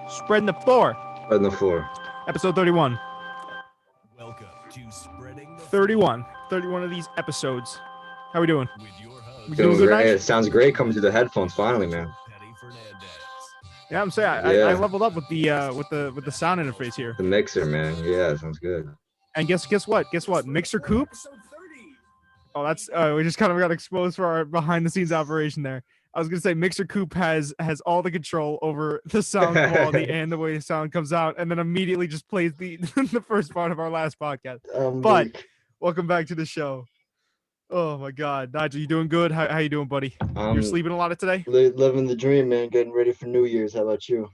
Spreading the floor. On the floor. Episode 31. Welcome to Spreading the 31. 31 of these episodes. How we doing? with your host, We Doing doing good, great. Nige? It sounds great coming through the headphones finally, man. Petty Fernandez. Yeah, I'm saying I Yeah. leveled up with the sound interface here. The mixer, man. Yeah, sounds good. And guess what? Guess what? Mixer Coop. Episode 30. Oh, that's we just kind of got exposed for our behind the scenes operation there. I was gonna say Mixer Coop has all the control over the sound quality and the way the sound comes out, and then immediately just plays the the first part of our last podcast. But welcome back to the show. Oh my God, Nigel, you doing good? How you doing, buddy? You're sleeping a lot of today? Living the dream, man. Getting ready for New Year's. How about you?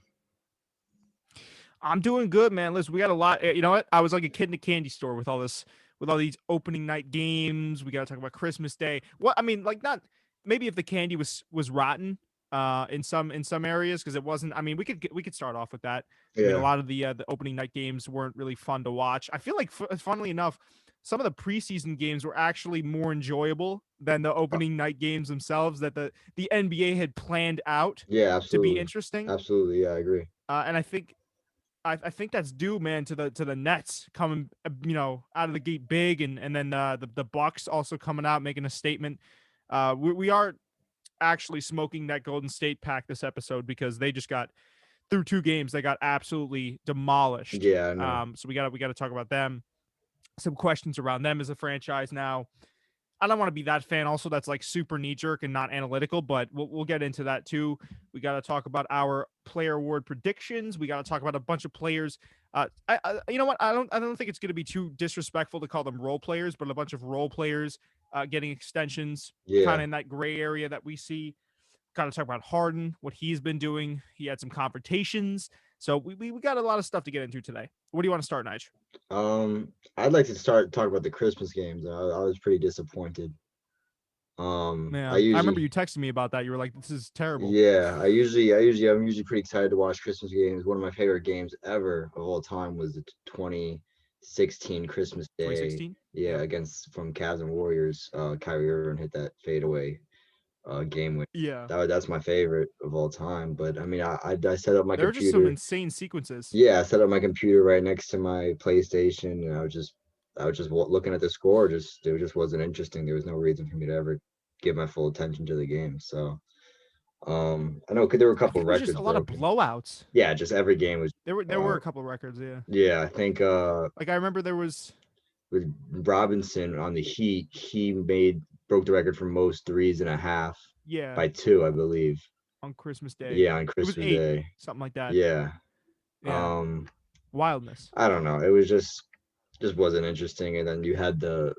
I'm doing good, man. Listen, we got a lot. You know what? I was like a kid in a candy store with all these opening night games. We got to talk about Christmas Day. What I mean, like not maybe if the candy was rotten in some areas because it wasn't. I mean, we could start off with that. I mean, a lot of the opening night games weren't really fun to watch. I feel like, funnily enough, some of the preseason games were actually more enjoyable than the opening night games themselves that the NBA had planned out Yeah, to absolutely. be interesting. Absolutely, yeah, I agree. And I think that's due, man, to the Nets coming, out of the gate big, and then the Bucks also coming out making a statement. We are actually smoking that Golden State pack this episode because they just got through 2 games. They got absolutely demolished. Yeah, I know. So we got to talk about them. Some questions around them as a franchise now. I don't want to be that fan also that's like super knee jerk and not analytical, but we'll get into that too. We got to talk about our player award predictions. We got to talk about a bunch of players. You know what? I don't think it's going to be too disrespectful to call them role players, but a bunch of role players getting extensions, Yeah. kind of in that gray area that we see. Got to talk about Harden, what he's been doing. He had some confrontations. So we got a lot of stuff to get into today. Where do you want to start, Nige? I'd like to talk about the Christmas games. I was pretty disappointed. Yeah, I remember you texting me about that. You were like, "This is terrible." Yeah, I'm usually pretty excited to watch Christmas games. One of my favorite games ever of all time was the 2016 Christmas Day. 2016? Yeah, from Cavs and Warriors. Kyrie Irving hit that fadeaway game win. Yeah. That's my favorite of all time. But I mean, I set up my There were just some computer. insane sequences. Yeah, I set up my computer right next to my PlayStation, and I was just looking at the score. It just wasn't interesting. There was no reason for me to ever give my full attention to the game. So, I know there were a couple It was records. just a lot of broken. blowouts. Yeah, just every game was. There were a couple of records. Yeah. Yeah, I think Like I remember there was. with Robinson on the Heat, he broke the record for most threes and a half Yeah. by 2, I believe. On Christmas Day. Yeah, on It was Christmas 8, Day. something like that. Yeah. Yeah. Wildness. I don't know. It was just wasn't interesting. And then you had the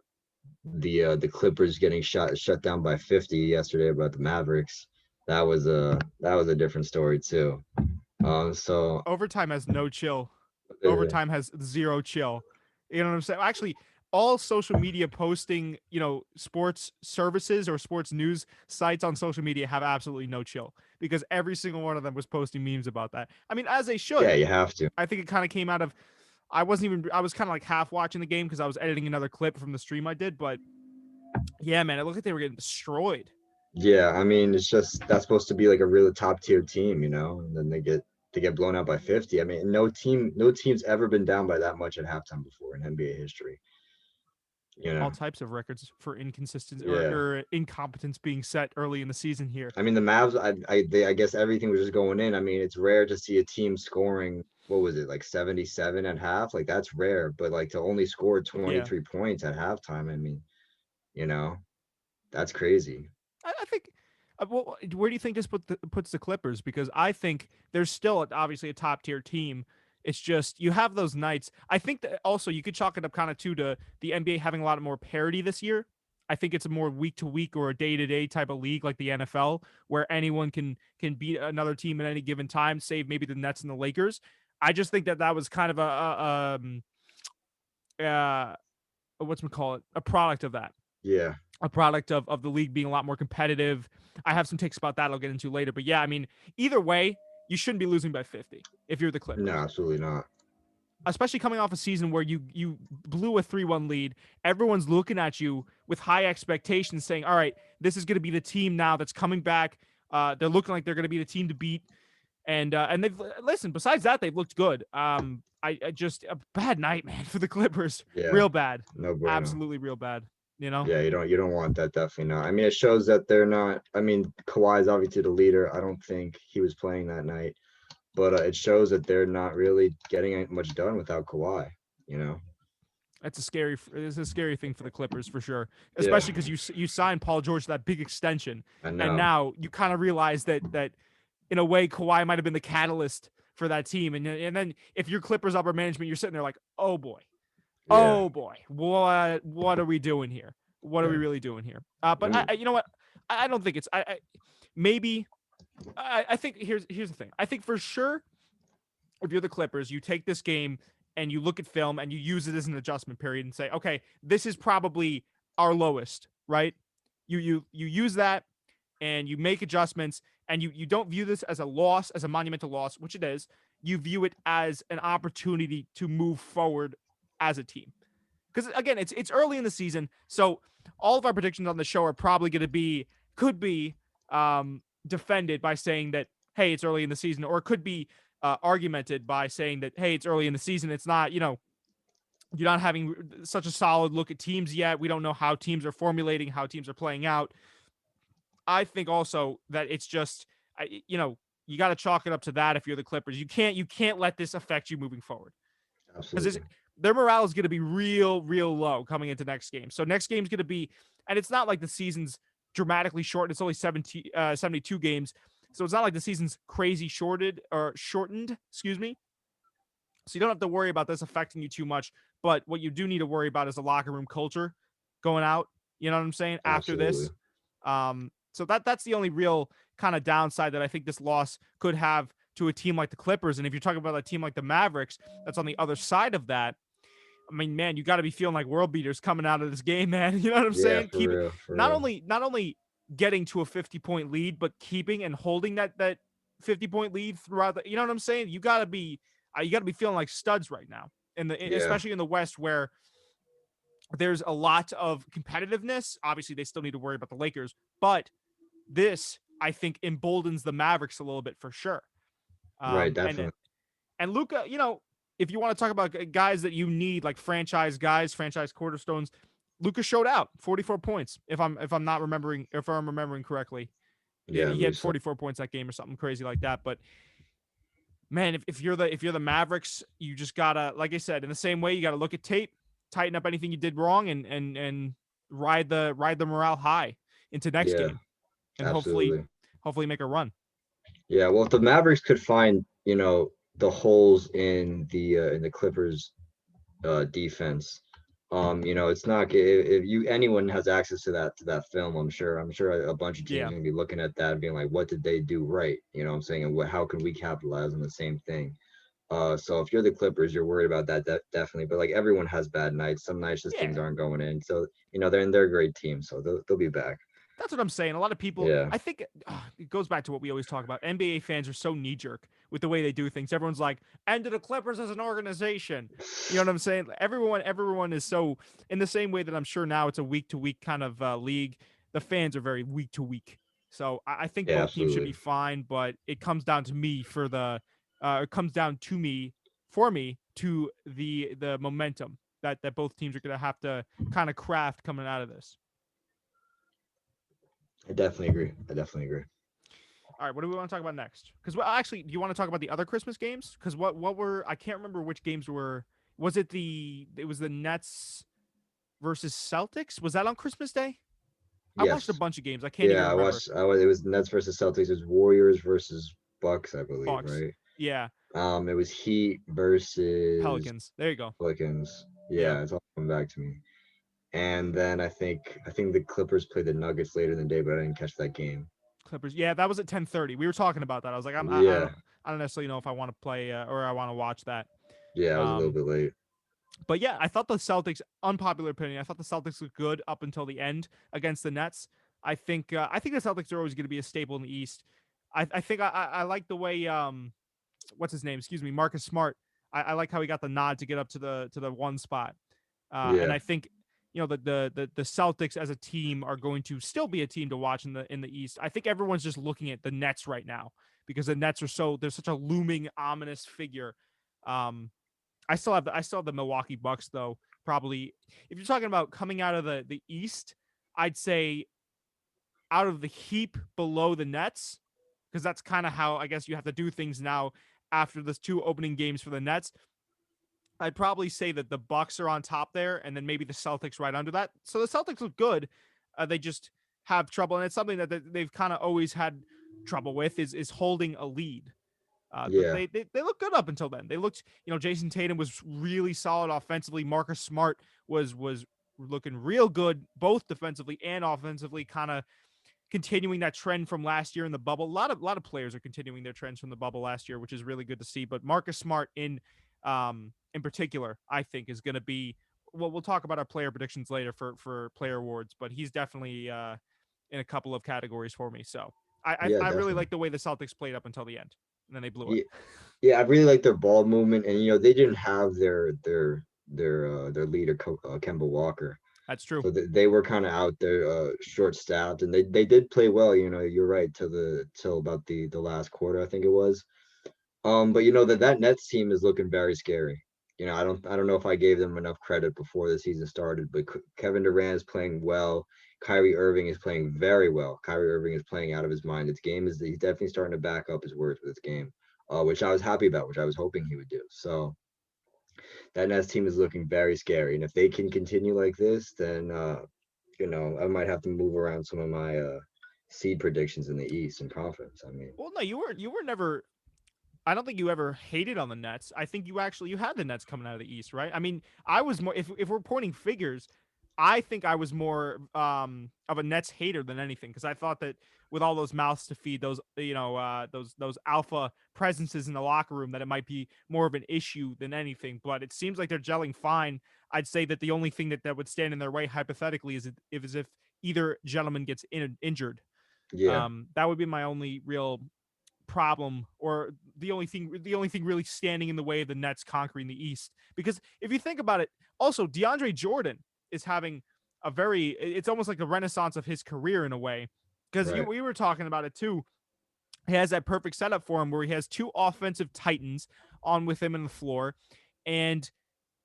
Clippers getting shut down by 50 yesterday about the Mavericks. That was a different story too. So Overtime has no chill. Overtime has 0 chill. You know what I'm saying? Actually, all social media posting, sports services or sports news sites on social media have absolutely no chill because every single one of them was posting memes about that. I mean, as they should. Yeah, you have to. I think it kind of came out of. I was kind of like half watching the game because I was editing another clip from the stream I did. But yeah, man, it looked like they were getting destroyed. Yeah, I mean, it's just that's supposed to be like a really top tier team, and then they get blown out by 50. I mean, no team's ever been down by that much at halftime before in NBA history. All types of records for inconsistency Yeah. or incompetence being set early in the season here. I mean, the Mavs, I guess everything was just going in. I mean, it's rare to see a team scoring, what was it, like 77 at half? Like, that's rare. But, like, to only score 23 points at halftime, I mean, that's crazy. I think, where do you think this puts the Clippers? Because I think there's still obviously a top-tier team. It's just you have those nights. I think that also you could chalk it up kind of to the NBA having a lot more parity this year. I think it's a more week-to-week or a day-to-day type of league like the NFL where anyone can beat another team at any given time, save maybe the Nets and the Lakers. I just think that was kind of a product of that. Yeah. A product of the league being a lot more competitive. I have some takes about that I'll get into later. But yeah, I mean, either way, you shouldn't be losing by 50 if you're the Clippers. No, absolutely not. Especially coming off a season where you blew a 3-1 lead. Everyone's looking at you with high expectations saying, all right, this is going to be the team now that's coming back. They're looking like they're going to be the team to beat. And they've listen. Besides that, they've looked good. I just a bad night, man, for the Clippers. Yeah, Real bad. no bueno. Absolutely real bad. You know. Yeah, you don't want that, definitely not. I mean, it shows that they're not. I mean, Kawhi is obviously the leader. I don't think he was playing that night, but it shows that they're not really getting much done without Kawhi. You know. It's a scary thing for the Clippers for sure, Yeah. especially because you signed Paul George to that big extension, And and now you kind of realize that in a way Kawhi might have been the catalyst for that team, and then if you're Clippers upper management, you're sitting there like, oh boy, what are we doing here? What are we really doing here? But you know what? I don't think it's maybe I think here's the thing. I think for sure, if you're the Clippers, you take this game and you look at film and you use it as an adjustment period and say, okay, this is probably our lowest, right? You use that and you make adjustments, and you don't view this as a loss, as a monumental loss, which it is. You view it as an opportunity to move forward as a team. Because again, it's early in the season, so all of our predictions on the show are probably going to could be defended by saying that, hey, it's early in the season, or it could be argumented by saying that, hey, it's early in the season. It's not, you're not having such a solid look at teams yet. We don't know how teams are formulating, how teams are playing out. I think also that it's just, you got to chalk it up to that. If you're the Clippers, you can't let this affect you moving forward. Because their morale is going to be real low coming into next game. So next game's going to be, and it's not like the season's dramatically short. It's only 72 games. So it's not like the season's crazy shortened, excuse me. So you don't have to worry about this affecting you too much. But what you do need to worry about is the locker room culture going out. You know what I'm saying? After this. So that's the only real kind of downside that I think this loss could have to a team like the Clippers. And if you're talking about a team like the Mavericks, that's on the other side of that. I mean, man, you got to be feeling like world beaters coming out of this game, man. You know what I'm saying? Not only getting to a 50-point lead, but keeping and holding that 50-point lead throughout you know what I'm saying? You got to be feeling like studs right now, especially in the West, where there's a lot of competitiveness. Obviously, they still need to worry about the Lakers, but this, I think, emboldens the Mavericks a little bit for sure. Right, definitely. And Luka, if you want to talk about guys that you need, like franchise cornerstones, Luka showed out 44 points. If I'm remembering correctly, yeah, he had 44 points that game or something crazy like that. But man, if you're the Mavericks, you just gotta, like I said, in the same way, you gotta look at tape, tighten up anything you did wrong, and ride the morale high into next game, and absolutely. hopefully make a run. Yeah, well, if the Mavericks could find, the holes in the Clippers defense, it's not if anyone has access to that film, I'm sure a bunch of teams are gonna be looking at that and being like, what did they do right? You know what I'm saying? And how can we capitalize on the same thing? So if you're the Clippers, you're worried about that definitely. But like, everyone has bad nights. Some nights just things aren't going in. So they're a great team, so they'll be back. That's what I'm saying. A lot of people, I think it goes back to what we always talk about. NBA fans are so knee-jerk with the way they do things. Everyone's like, end to the Clippers as an organization. You know what I'm saying? Everyone is so, in the same way that I'm sure now it's a week-to-week kind of league, the fans are very week-to-week. So I think both teams should be fine, but it comes down to me for the momentum that both teams are going to have to kind of craft coming out of this. I definitely agree. All right, what do we want to talk about next? Because actually, do you want to talk about the other Christmas games? Because I can't remember which games were. Was it the Nets versus Celtics? Was that on Christmas Day? Yes. I watched a bunch of games. I can't even remember. It was Nets versus Celtics. It was Warriors versus Bucks, I believe, right? Yeah. It was Heat versus Pelicans. There you go. Pelicans. Yeah, it's all coming back to me. And then I think the Clippers played the Nuggets later in the day, but I didn't catch that game. Clippers. Yeah, that was at 10:30. We were talking about that. I was like, I don't necessarily know if I want to play or I want to watch that. Yeah, I was a little bit late. But yeah, I thought the Celtics, unpopular opinion, I thought the Celtics looked good up until the end against the Nets. I think the Celtics are always going to be a staple in the East. I think I like the way what's his name? Excuse me, Marcus Smart. I like how he got the nod to get up to the one spot. And I think the Celtics as a team are going to still be a team to watch in the East. I think everyone's just looking at the Nets right now because the Nets are there's such a looming ominous figure. I still have the Milwaukee Bucks though. Probably, if you're talking about coming out of the East, I'd say out of the heap below the Nets, because that's kind of how I guess you have to do things now after those 2 opening games for the Nets. I'd probably say that the Bucks are on top there, and then maybe the Celtics right under that. So the Celtics look good. They just have trouble, and it's something that they've kind of always had trouble with is holding a lead. But Yeah. they look good up until then. They looked, Jason Tatum was really solid offensively. Marcus Smart was looking real good, both defensively and offensively, kind of continuing that trend from last year in the bubble. A lot of players are continuing their trends from the bubble last year, which is really good to see. But Marcus Smart in particular, I think is going to be. Well, we'll talk about our player predictions later for player awards, but he's definitely in a couple of categories for me. So Yeah, I really definitely. like the way the Celtics played up until the end, and then they blew it. Yeah, yeah, I really like their ball movement, and they didn't have their leader Kemba Walker, That's true. so they were kind of out there short staffed, and they did play well. You're right till about the last quarter, I think it was. But that Nets team is looking very scary. I don't know if I gave them enough credit before the season started, but Kevin Durant is playing well. Kyrie Irving is playing very well. Kyrie Irving is playing out of his mind. He's definitely starting to back up his words with his game, which I was happy about, which I was hoping he would do. So that Nets team is looking very scary, and if they can continue like this, then I might have to move around some of my seed predictions in the East and conference. I mean, Well, no, you were never. I don't think you ever hated on the Nets. I think you had the Nets coming out of the East, right? I mean, I was more. If we're pointing figures, I think I was more of a Nets hater than anything, because I thought that with all those mouths to feed, those those alpha presences in the locker room, that it might be more of an issue than anything. But it seems like they're gelling fine. I'd say that the only thing that would stand in their way hypothetically is if either gentleman gets injured. yeah, That would be my only real problem, or the only thing really standing in the way of the Nets conquering the East. Because if you think about it, also DeAndre Jordan is having it's almost like the renaissance of his career in a way, because right, we were talking about it too. He has that perfect setup for him where he has 2 offensive titans on with him in the floor, and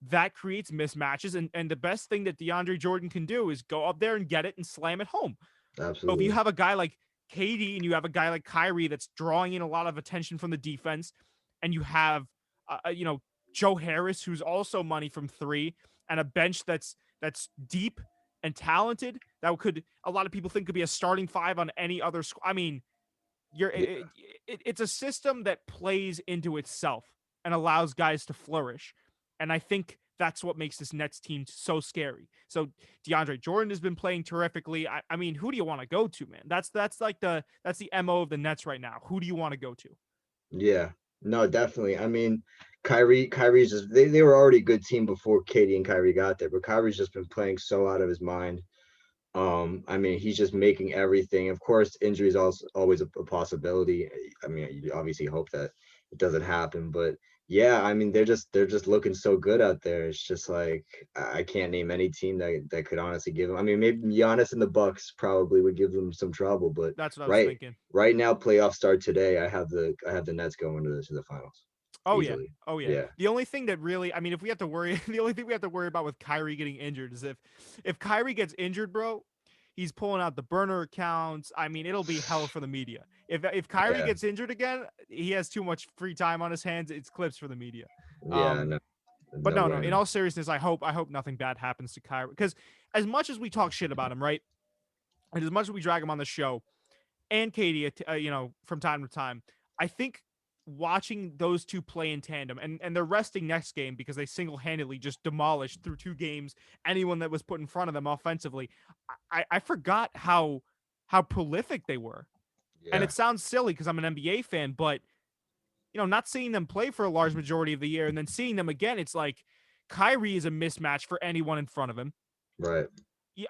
that creates mismatches, and the best thing that DeAndre Jordan can do is go up there and get it and slam it home. So if you absolutely, have a guy like KD and you have a guy like Kyrie that's drawing in a lot of attention from the defense, and you have Joe Harris, who's also money from 3, and a bench that's deep and talented, that could, a lot of people think, could be a starting 5 on any other squad. I mean, yeah, it's a system that plays into itself and allows guys to flourish. And I think that's what makes this Nets team so scary. So DeAndre Jordan has been playing terrifically. I mean, who do you want to go to, man? That's the MO of the Nets right now. Who do you want to go to? yeah. No, definitely. I mean, Kyrie's just they were already a good team before Katie and Kyrie got there, but Kyrie's just been playing so out of his mind. I mean, he's just making everything. Of course, injury is also always a possibility. I mean, you obviously hope that it doesn't happen, but yeah, I mean, they're just looking so good out there. It's just like I can't name any team that could honestly give them. I mean, maybe Giannis and the Bucks probably would give them some trouble, but That's what I was right thinking. right now, playoffs start today. I have the Nets going to the finals Oh yeah. easily. Oh yeah. Yeah, The only thing that really, I mean, if we have to worry, the only thing we have to worry about with Kyrie getting injured is if Kyrie gets injured, bro, he's pulling out the burner accounts. I mean, it'll be hell for the media. If Kyrie yeah, gets injured again, he has too much free time on his hands. It's clips for the media. yeah. Um, No, but no no, no. way. In all seriousness, I hope nothing bad happens to Kyrie, because as much as we talk shit about him, right, and as much as we drag him on the show, and Katie, from time to time, I think watching those 2 play in tandem, and they're resting next game because they single handedly just demolished through 2 games anyone that was put in front of them offensively. I forgot how prolific they were, and Yeah, it sounds silly because I'm an NBA fan, but not seeing them play for a large majority of the year and then seeing them again, it's like Kyrie is a mismatch for anyone in front of him. right.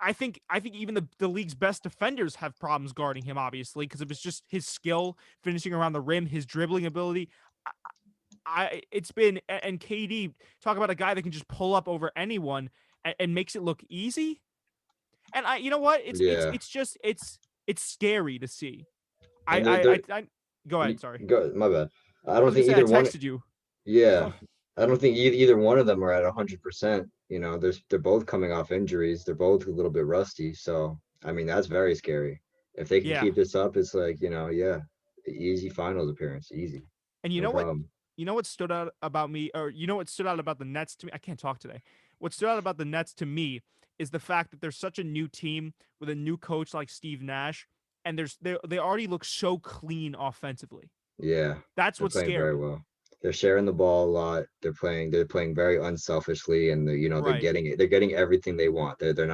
I think even the league's best defenders have problems guarding him, obviously, because of just his skill finishing around the rim, his dribbling ability. It's been, and KD, talk about a guy that can just pull up over anyone and makes it look easy. And you know what? It's Yeah, just it's scary to see. and they're I Go ahead. Sorry. Go, my bad. I I don't was gonna think say I either one. texted you. Yeah, I don't think either one of them are at 100%. They're both coming off injuries. They're both a little bit rusty. So I mean, that's very scary. If they can Yeah. keep this up, it's like yeah, easy finals appearance, easy, And you no know what? problem. You know what stood out about me, or you know what stood out about the Nets to me? I can't talk today. What stood out about the Nets to me is the fact that they're such a new team with a new coach like Steve Nash, and they already look so clean offensively. Yeah, That's they're what's playing very scary. well. They're sharing the ball a lot. They're playing very unselfishly, and they're Right. getting it. They're getting everything they want. They're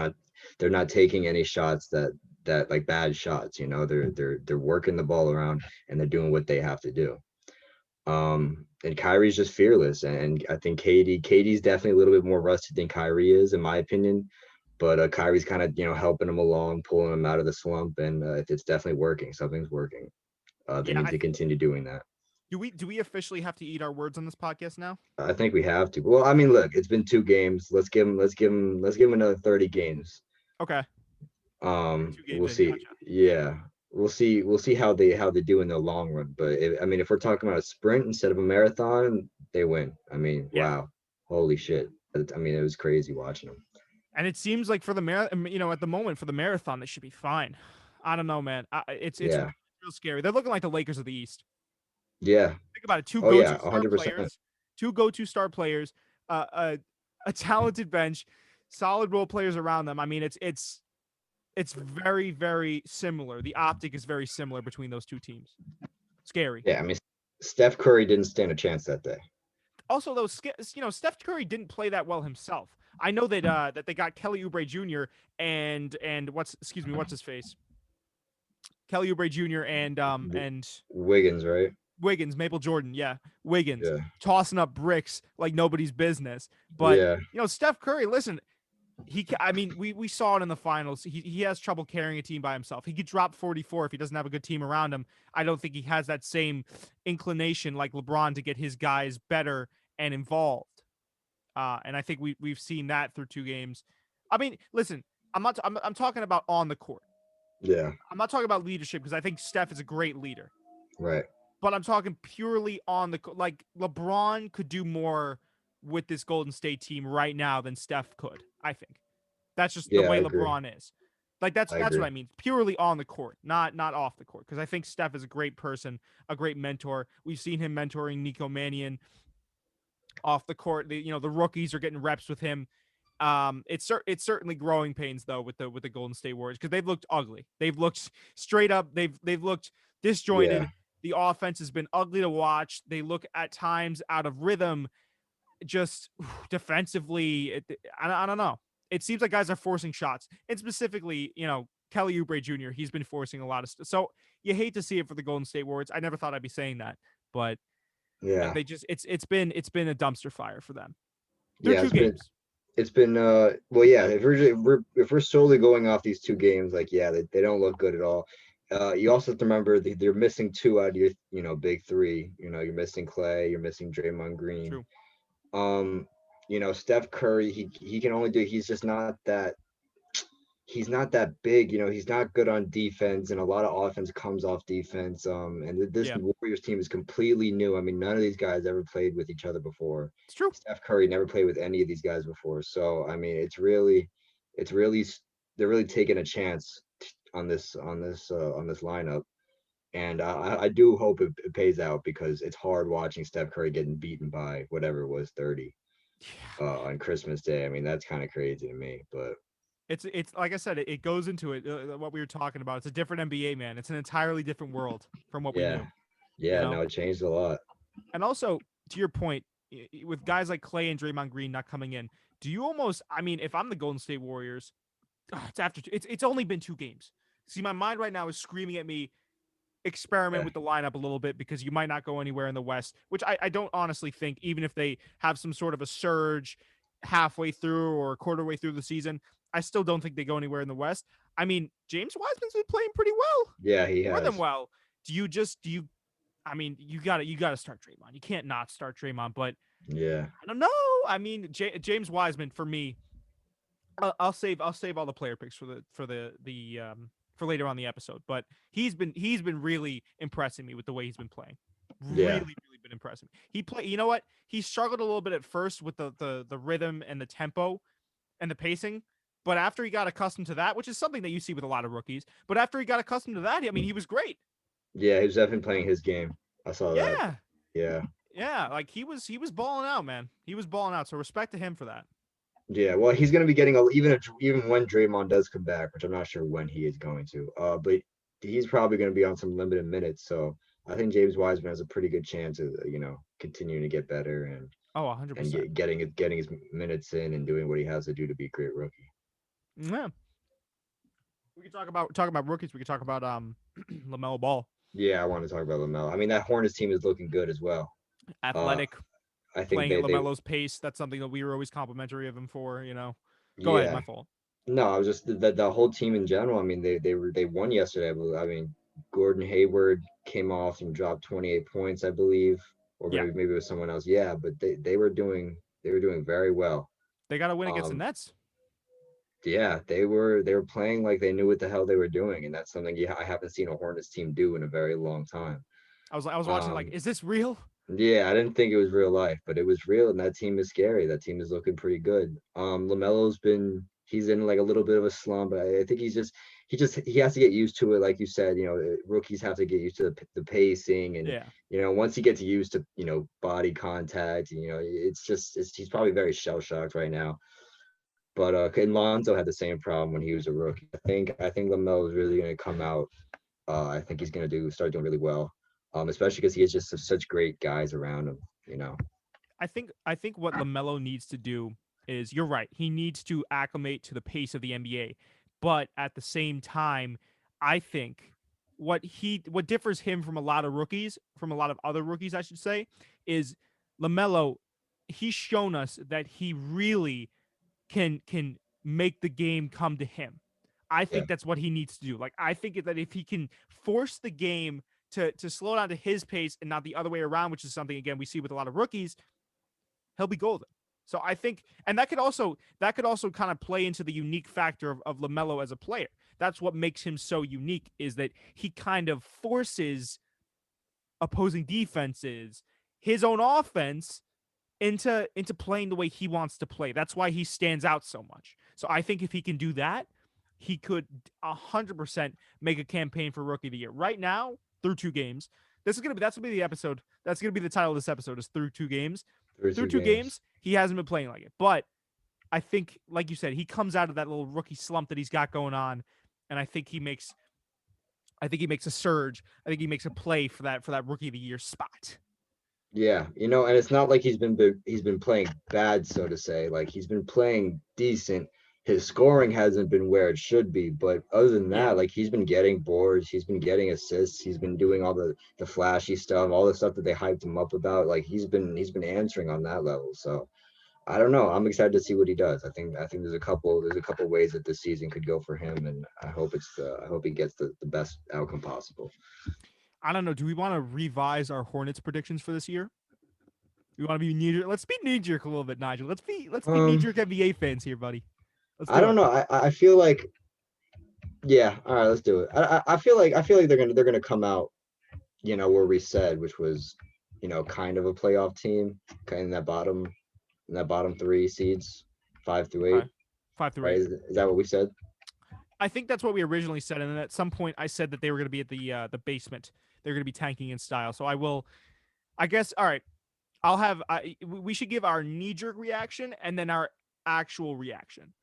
not taking any shots that like bad shots. They're working the ball around and they're doing what they have to do. And Kyrie's just fearless, and I think Katie's definitely a little bit more rusty than Kyrie is, in my opinion. But Kyrie's kind of helping him along, pulling him out of the slump, and it's definitely working. Something's working. They Yeah. need to continue doing that. Do we officially have to eat our words on this podcast now? I think we have to. Well, I mean, look, it's been 2 games. Let's give him another 30 games. Okay. 2 games We'll in. see. Gotcha. Yeah, we'll see how they do in the long run. But I mean, if we're talking about a sprint instead of a marathon, they win. I mean, Yeah. wow, holy shit. I mean, it was crazy watching them. And it seems like for the at the moment for the marathon, they should be fine. I don't know, man. It's Yeah, real scary. They're looking like the Lakers of the East. yeah. Think about it. Two Oh go-to yeah, star 100%. players, two go-to star players, uh, a a talented bench, solid role players around them. I mean, it's very very similar. The optic is very similar between those two teams. Scary. Yeah, I mean, Steph Curry didn't stand a chance that day. Also, though, Steph Curry didn't play that well himself. I know that they got Kelly Oubre Jr. and what's his face, Kelly Oubre Jr. and Wiggins, right? Wiggins, Maple Jordan, yeah, Wiggins, Yeah, tossing up bricks like nobody's business. But yeah, Steph Curry, listen, I mean, we saw it in the finals. He has trouble carrying a team by himself. He could drop 44 if he doesn't have a good team around him. I don't think he has that same inclination like LeBron to get his guys better and involved. And I think we've seen that through 2 games. I mean, listen, I'm talking about on the court. yeah. I'm not talking about leadership because I think Steph is a great leader. Right. But I'm talking purely on like LeBron could do more with this Golden State team right now than Steph could. I think that's just the Yeah, I way agree. LeBron is. Like that's I that's what agree. I mean. Purely on the court, not off the court. Because I think Steph is a great person, a great mentor. We've seen him mentoring Nico Mannion off the court. The rookies are getting reps with him. It's certainly growing pains though with the Golden State Warriors because they've looked ugly. They've looked straight up. They've looked Yeah, disjointed. The offense has been ugly to watch. They look at times out of rhythm. Just defensively, I don't know. It seems like guys are forcing shots, and specifically, Kelly Oubre Jr. He's been forcing a lot of stuff. So you hate to see it for the Golden State Warriors. I never thought I'd be saying that, but yeah, they just it's been a dumpster fire for them through yeah. two It's been games. it's been well, yeah. If we're solely going off these 2 games, like yeah, they don't look good at all. You also have to remember they're missing 2 out of your big 3. You're missing Clay, you're missing Draymond Green. True. Um, Steph Curry, he can only do. He's not that big. He's not good on defense, and a lot of offense comes off defense. And this Yeah, Warriors team is completely new. I mean, none of these guys ever played with each other before. it's true. Steph Curry never played with any of these guys before. So I mean, it's really they're really taking a chance on this lineup, and I do hope it pays out because it's hard watching Steph Curry getting beaten by whatever it was 30 Yeah. on Christmas Day. I mean, that's kind of crazy to me, but It's like I said, it goes into it. What we were talking about. It's a different NBA, man. It's an entirely different world from what we yeah, knew. You yeah, know, no, it changed a lot. and also to your point, with guys like Clay and Draymond Green not coming in, do you almost? I mean, if I'm the Golden State Warriors, it's after it's only been 2 games. See, my mind right now is screaming at me. Experiment Yeah, with the lineup a little bit because you might not go anywhere in the West, which I don't honestly think, even if they have some sort of a surge halfway through or a quarter way through the season, I still don't think they go anywhere in the West. I mean, James Wiseman's been playing pretty well, yeah, he more than has. well. Do you, I mean, you gotta start Draymond. You can't not start Draymond, but Yeah, I don't know. I mean, James Wiseman for me, I'll save all the player picks for the for later on in the episode. But he's been really impressing me with the way he's been playing. Yeah. Really been impressing me. You know what? He struggled a little bit at first with the rhythm and the tempo and the pacing. But after he got accustomed to that, which is something that you see with a lot of rookies, but after he got accustomed to that, I mean, he was great. Yeah, he was definitely playing his game. I saw that. Yeah. Yeah. Yeah, like he was balling out, man. He was balling out. So respect to him for that. Yeah, well, he's going to be getting even when Draymond does come back, which I'm not sure when he is going to. But he's probably going to be on some limited minutes, so I think James Wiseman has a pretty good chance of continuing to get better and Oh, 100%. Getting his minutes in and doing what he has to do to be a great rookie. Yeah. We could talk about rookies. We could talk about LaMelo Ball. Yeah, I want to talk about LaMelo. I mean, that Hornets team is looking good as well. Athletic, I think playing at LaMelo's pace. That's something that we were always complimentary of him for. Go ahead, my fault. No, I was just the whole team in general. I mean, they won yesterday. I mean, Gordon Hayward came off and dropped 28 points, I believe, or maybe it was someone else. Yeah, but they were doing very well. They got to win against the Nets. Yeah, they were playing like they knew what the hell they were doing, and that's something I haven't seen a Hornets team do in a very long time. I was watching like, is this real? Yeah, I didn't think it was real life, but it was real, and that team is scary. That team is looking pretty good. He's in like a little bit of a slump, but I think he has to get used to it. Like you said, rookies have to get used to the pacing, and once he gets used to body contact, he's probably very shell shocked right now. But and Lonzo had the same problem when he was a rookie. I think LaMelo is really going to come out. I think he's going to start doing really well, especially because he has just such great guys around him. I think what LaMelo needs to do is, you're right, he needs to acclimate to the pace of the NBA. But at the same time, I think what differs him from a lot of other rookies, I should say, is LaMelo. He's shown us that he really can make the game come to him. I think that's what he needs to do. Like, I think that if he can force the game to slow down to his pace and not the other way around, which is something, again, we see with a lot of rookies, he'll be golden. So I think, and that could also kind of play into the unique factor of LaMelo as a player. That's what makes him so unique, is that he kind of forces opposing defenses, his own offense, into playing the way he wants to play. That's why he stands out so much. So I think if he can do that, he could 100% make a campaign for Rookie of the Year. Right now, through 2 games, that's gonna be the episode. That's gonna be the title of this episode, is through 2 games. Through two games, he hasn't been playing like it. But I think, like you said, he comes out of that little rookie slump that he's got going on, and I think he makes a surge. I think he makes a play for that Rookie of the Year spot. Yeah, and it's not like he's been playing bad, so to say. Like, he's been playing decent. His scoring hasn't been where it should be, but other than that, like, he's been getting boards, he's been getting assists, he's been doing all the flashy stuff, all the stuff that they hyped him up about. Like, he's been answering on that level. So I don't know. I'm excited to see what he does. I think there's a couple ways that this season could go for him, and I hope he gets the best outcome possible. I don't know. Do we want to revise our Hornets predictions for this year? We want to be knee-jerk. Let's be knee-jerk a little bit, Nigel. Let's be knee-jerk NBA fans here, buddy. I don't know. I feel like, yeah. All right, let's do it. I feel like they're gonna come out, where we said, which was, kind of a playoff team, kind of in that bottom 3 seeds, 5 through 8. 5 through 8. Right? Is that what we said? I think that's what we originally said, and then at some point I said that they were going to be at the basement. They're going to be tanking in style. So I guess. All right, we should give our knee-jerk reaction and then our actual reaction.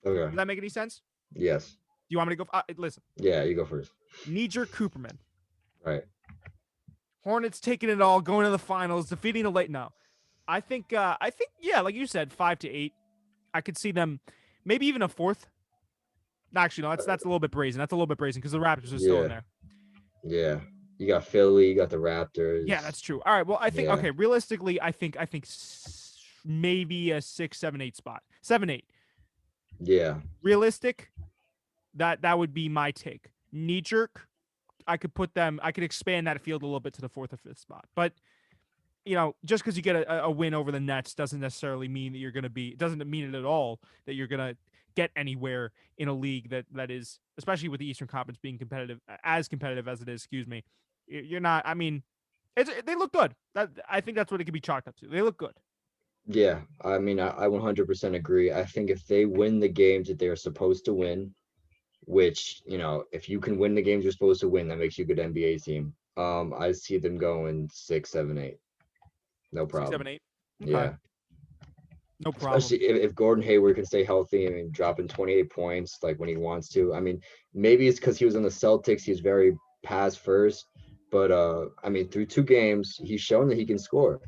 Okay. Does that make any sense? Yes. Do you want me to go? Listen. Yeah, you go first. Knee-jerk Cooperman. Right. Hornets taking it all, going to the finals, defeating the late. No, I think yeah, like you said, 5 to 8. I could see them, maybe even a 4th. Actually, no, that's a little bit brazen. That's a little bit brazen because the Raptors are still in there. Yeah. You got Philly, you got the Raptors. Yeah, that's true. All right. Well, I think okay. Realistically, I think maybe a 6, 7, 8 spot. 7, 8. Yeah. Realistic, that would be my take. Knee jerk, I could expand that field a little bit to the 4th or 5th spot. But just because you get a win over the Nets doesn't necessarily mean that doesn't mean it at all that you're gonna get anywhere in a league that is, especially with the Eastern Conference being competitive as it is. Excuse me, you're not. I mean, they look good. I think that's what it can be chalked up to. They look good. Yeah, I mean, I 100% agree. I think if they win the games that they're supposed to win, which, if you can win the games you're supposed to win, that makes you a good NBA team. I see them going 6, 7, 8. No 6, 7, problem. 8. Okay, Yeah. no problem. Especially if Gordon Hayward can stay healthy and dropping 28 points like when he wants to. I mean, maybe it's because he was on the Celtics. He's very pass first. But I mean, through 2 games, he's shown that he can score.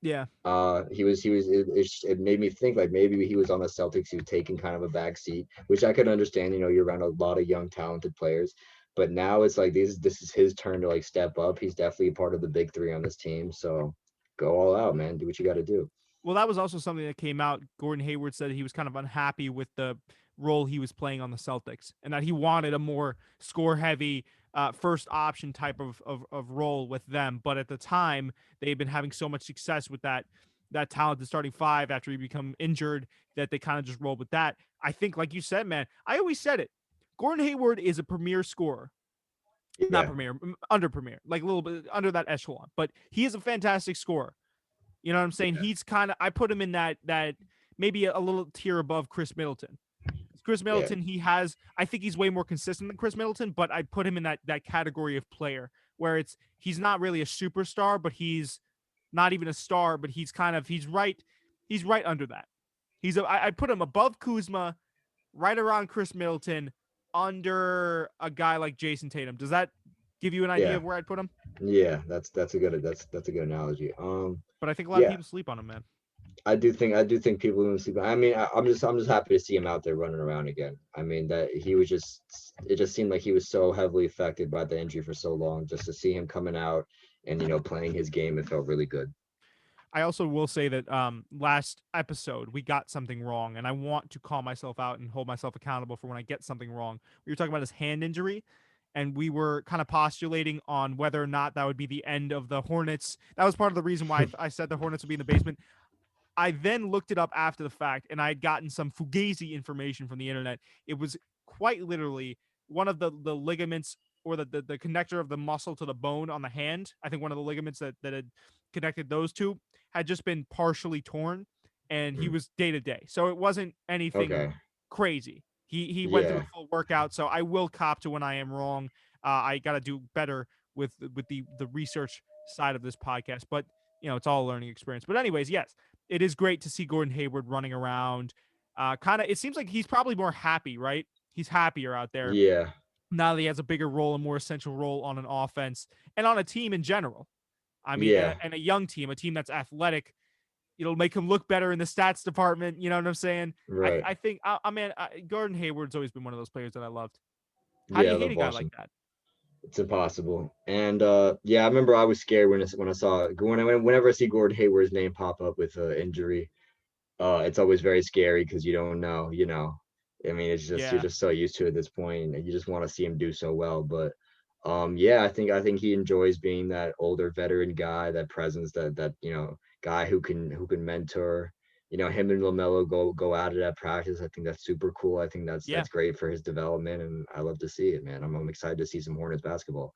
Yeah. It made me think like maybe he was on the Celtics. He was taking kind of a back seat, which I could understand. You're around a lot of young, talented players. But now it's like this is his turn to like step up. He's definitely a part of the big three on this team. So go all out, man. Do what you got to do. Well, that was also something that came out. Gordon Hayward said he was kind of unhappy with the role he was playing on the Celtics, and that he wanted a more score-heavy first option type of role with them. But at the time, they had been having so much success with that talented starting five after he become injured that they kind of just rolled with that. I think, like you said, man, I always said it. Gordon Hayward is a premier scorer. Not Yeah. premier, under premier, like a little bit under that echelon, but he is a fantastic scorer. You know what I'm saying? Yeah. He's kind of, I put him in that maybe a little tier above Chris Middleton. Chris Yeah. Middleton, I think he's way more consistent than Chris Middleton, but I put him in that category of player where he's not really a superstar, but he's not even a star, but he's right under that. I put him above Kuzma, right around Chris Middleton, under a guy like Jason Tatum. Does that give you an idea Yeah. of where I'd put him? Yeah, that's a good analogy. But I think a lot of Yeah, people sleep on him, man. I do think people even sleep. I mean, I'm just happy to see him out there running around again. I mean, that it just seemed like he was so heavily affected by the injury for so long. Just to see him coming out and playing his game, it felt really good. I also will say that last episode we got something wrong, and I want to call myself out and hold myself accountable for when I get something wrong. We were talking about his hand injury, and we were kind of postulating on whether or not that would be the end of the Hornets. That was part of the reason why I said the Hornets would be in the basement. I then looked it up after the fact, and I had gotten some fugazi information from the internet. It was quite literally one of the ligaments or the connector of the muscle to the bone on the hand. I think one of the ligaments that had connected those two had just been partially torn, and he Mm. was day to day. So it wasn't anything Okay. crazy. He went through Yeah. a full workout, so I will cop to when I am wrong. I got to do better with the research side of this podcast, but it's all a learning experience. But anyways, yes, it is great to see Gordon Hayward running around. It seems like he's probably more happy, right? He's happier out there Yeah. now that he has a bigger role and more essential role on an offense and on a team in general. I mean, Yeah. and a young team, a team that's athletic, it'll make him look better in the stats department. You know what I'm saying? Right. I think, Gordon Hayward's always been one of those players that I loved. How do Yeah, I you hate love a guy watching. like that? It's impossible. And yeah, I remember I was scared when I saw whenever I see Gordon Hayward's name pop up with an injury. It's always very scary because you don't know. I mean, it's just you're Yeah. just so used to it at this point, and you just want to see him do so well. But yeah, I think he enjoys being that older veteran guy, that presence, that guy who can mentor. Him and LaMelo go at it at practice. I think that's super cool. I think that's Yeah. great for his development, and I love to see it, man. I'm excited to see some Hornets basketball.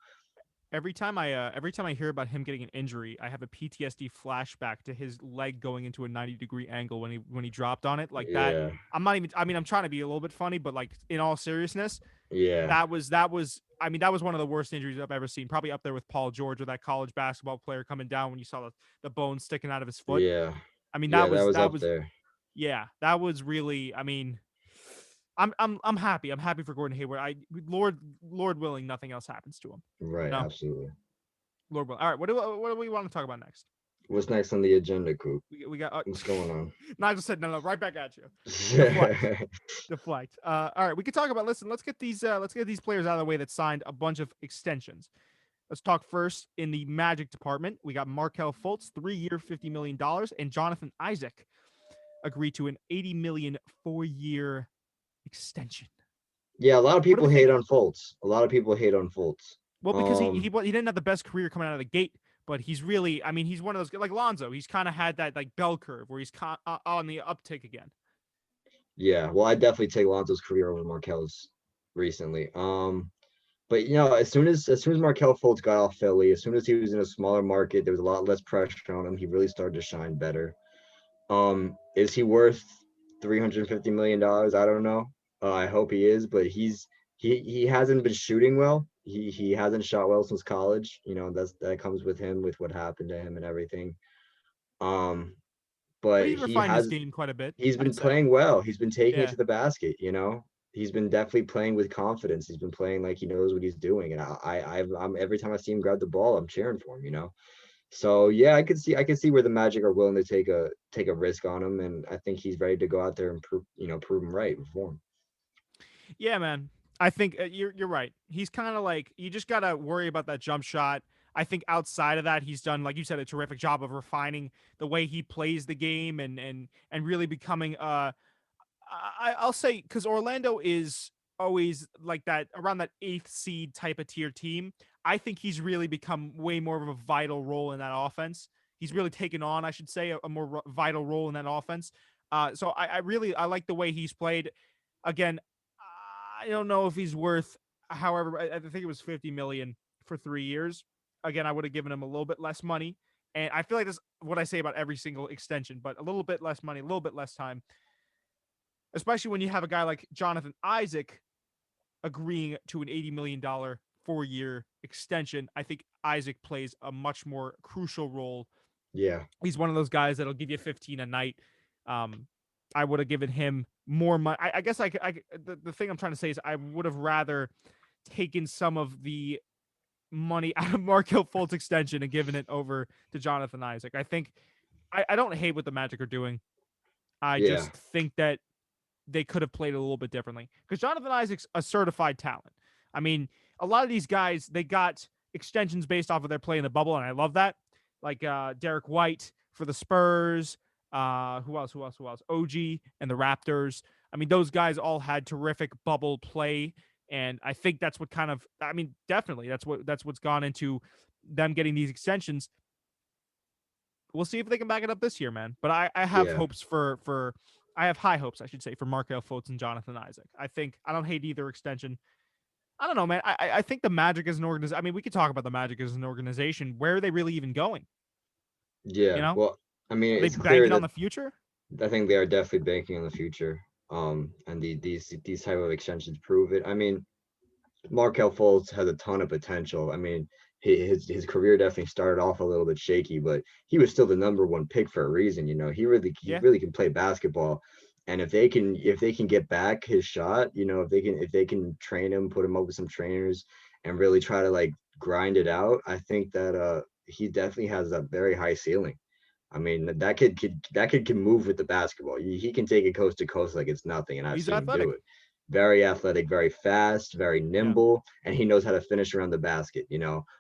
Every time I hear about him getting an injury, I have a PTSD flashback to his leg going into a 90-degree angle when he dropped on it like that. Yeah, I'm not even. I mean, I'm trying to be a little bit funny, but like in all seriousness, yeah, that was. I mean, that was one of the worst injuries I've ever seen. Probably up there with Paul George or that college basketball player coming down when you saw the bone sticking out of his foot. yeah, I mean, yeah. that That was was up there. yeah, that was really. I mean, I'm happy. I'm happy for Gordon Hayward. Lord willing, nothing else happens to him. Right, No, absolutely. Lord willing. All right, what do we want to talk about next? What's next on the agenda, Coop? We got. What's going on? Nigel said no, right back at you. Yeah, Deflect. All right, we could talk about. Listen, let's get these players out of the way that signed a bunch of extensions. Let's talk first in the Magic department. We got Markelle Fultz, 3-year, $50 million, and Johnathan Issac agreed to an $80 million 4-year extension. a lot of What do people we hate think? on Fultz. A lot of people hate on Fultz. Well, because he didn't have the best career coming out of the gate, but he's really, I mean, he's one of those like Lonzo. He's kind of had that like bell curve where he's on the uptick again. Yeah, well, I definitely take Lonzo's career over Markelle's recently. But as soon as Markelle Fultz got off Philly, as soon as he was in a smaller market, there was a lot less pressure on him. He really started to shine better. Is he worth $350 million? I don't know. I hope he is, but he hasn't been shooting well. He hasn't shot well since college. That comes with him with what happened to him and everything. Um, But but he's refined his game quite a bit, he's been I'd say. playing well. He's been taking it Yeah. to the basket. He's been definitely playing with confidence. He's been playing like he knows what he's doing. And I'm every time I see him grab the ball, I'm cheering for him. So yeah, I can see where the Magic are willing to take a risk on him, and I think he's ready to go out there and prove him right for him. Yeah, man. I think you're right. He's kind of like you just gotta worry about that jump shot. I think outside of that, he's done, like you said, a terrific job of refining the way he plays the game and really becoming I'll say, because Orlando is always like that around that eighth seed type of tier team. I think he's really become way more of a vital role in that offense. He's really taken on, I should say, a more vital role in that offense. So I like the way he's played. Again, I don't know if he's worth. However, I think it was 50 million for 3 years. Again, I would have given him a little bit less money, and I feel like that's what I say about every single extension, but a little bit less money, a little bit less time, especially when you have a guy like Johnathan Isaac agreeing to an $80 million 4 year extension. I think Isaac plays a much more crucial role. Yeah, He's one of those guys that'll give you 15 a night. Um, I would have given him more money. I guess the thing I'm trying to say is I would have rather taken some of the money out of Markelle Fultz extension and given it over to Johnathan Isaac. I think I don't hate what the Magic are doing. I yeah, just think that they could have played a little bit differently because Johnathan Isaac's a certified talent. I mean, a lot of these guys they got extensions based off of their play in the bubble, and I love that. Like Derrick White for the Spurs. Who else? Who else? Who else? OG and the Raptors. I mean, those guys all had terrific bubble play, and I think that's what kind of. I mean, definitely that's what's gone into them getting these extensions. We'll see if they can back it up this year, man. But I have yeah, hopes for I have high hopes, I should say, for Markelle Fultz and Johnathan Isaac. I don't hate either extension. I don't know, man. I think the Magic as an organization. I mean, we could talk about the Magic as an organization. Where are they really even going? You yeah. know, Well, I mean, are they it's clear banking on that the future? I think they are definitely banking on the future. And these type of extensions prove it. I mean, Markelle Fultz has a ton of potential. I mean, his career definitely started off a little bit shaky, but he was still the number one pick for a reason. He Yeah, really can play basketball, and if they can get back his shot, if they can train him, put him up with some trainers, and really try to like grind it out, I think that he definitely has a very high ceiling. I mean, that kid can move with the basketball. He can take it coast to coast like it's nothing, and I've he's seen him do athletic. it. Very athletic, very fast, very Yeah, nimble, and he knows how to finish around the basket.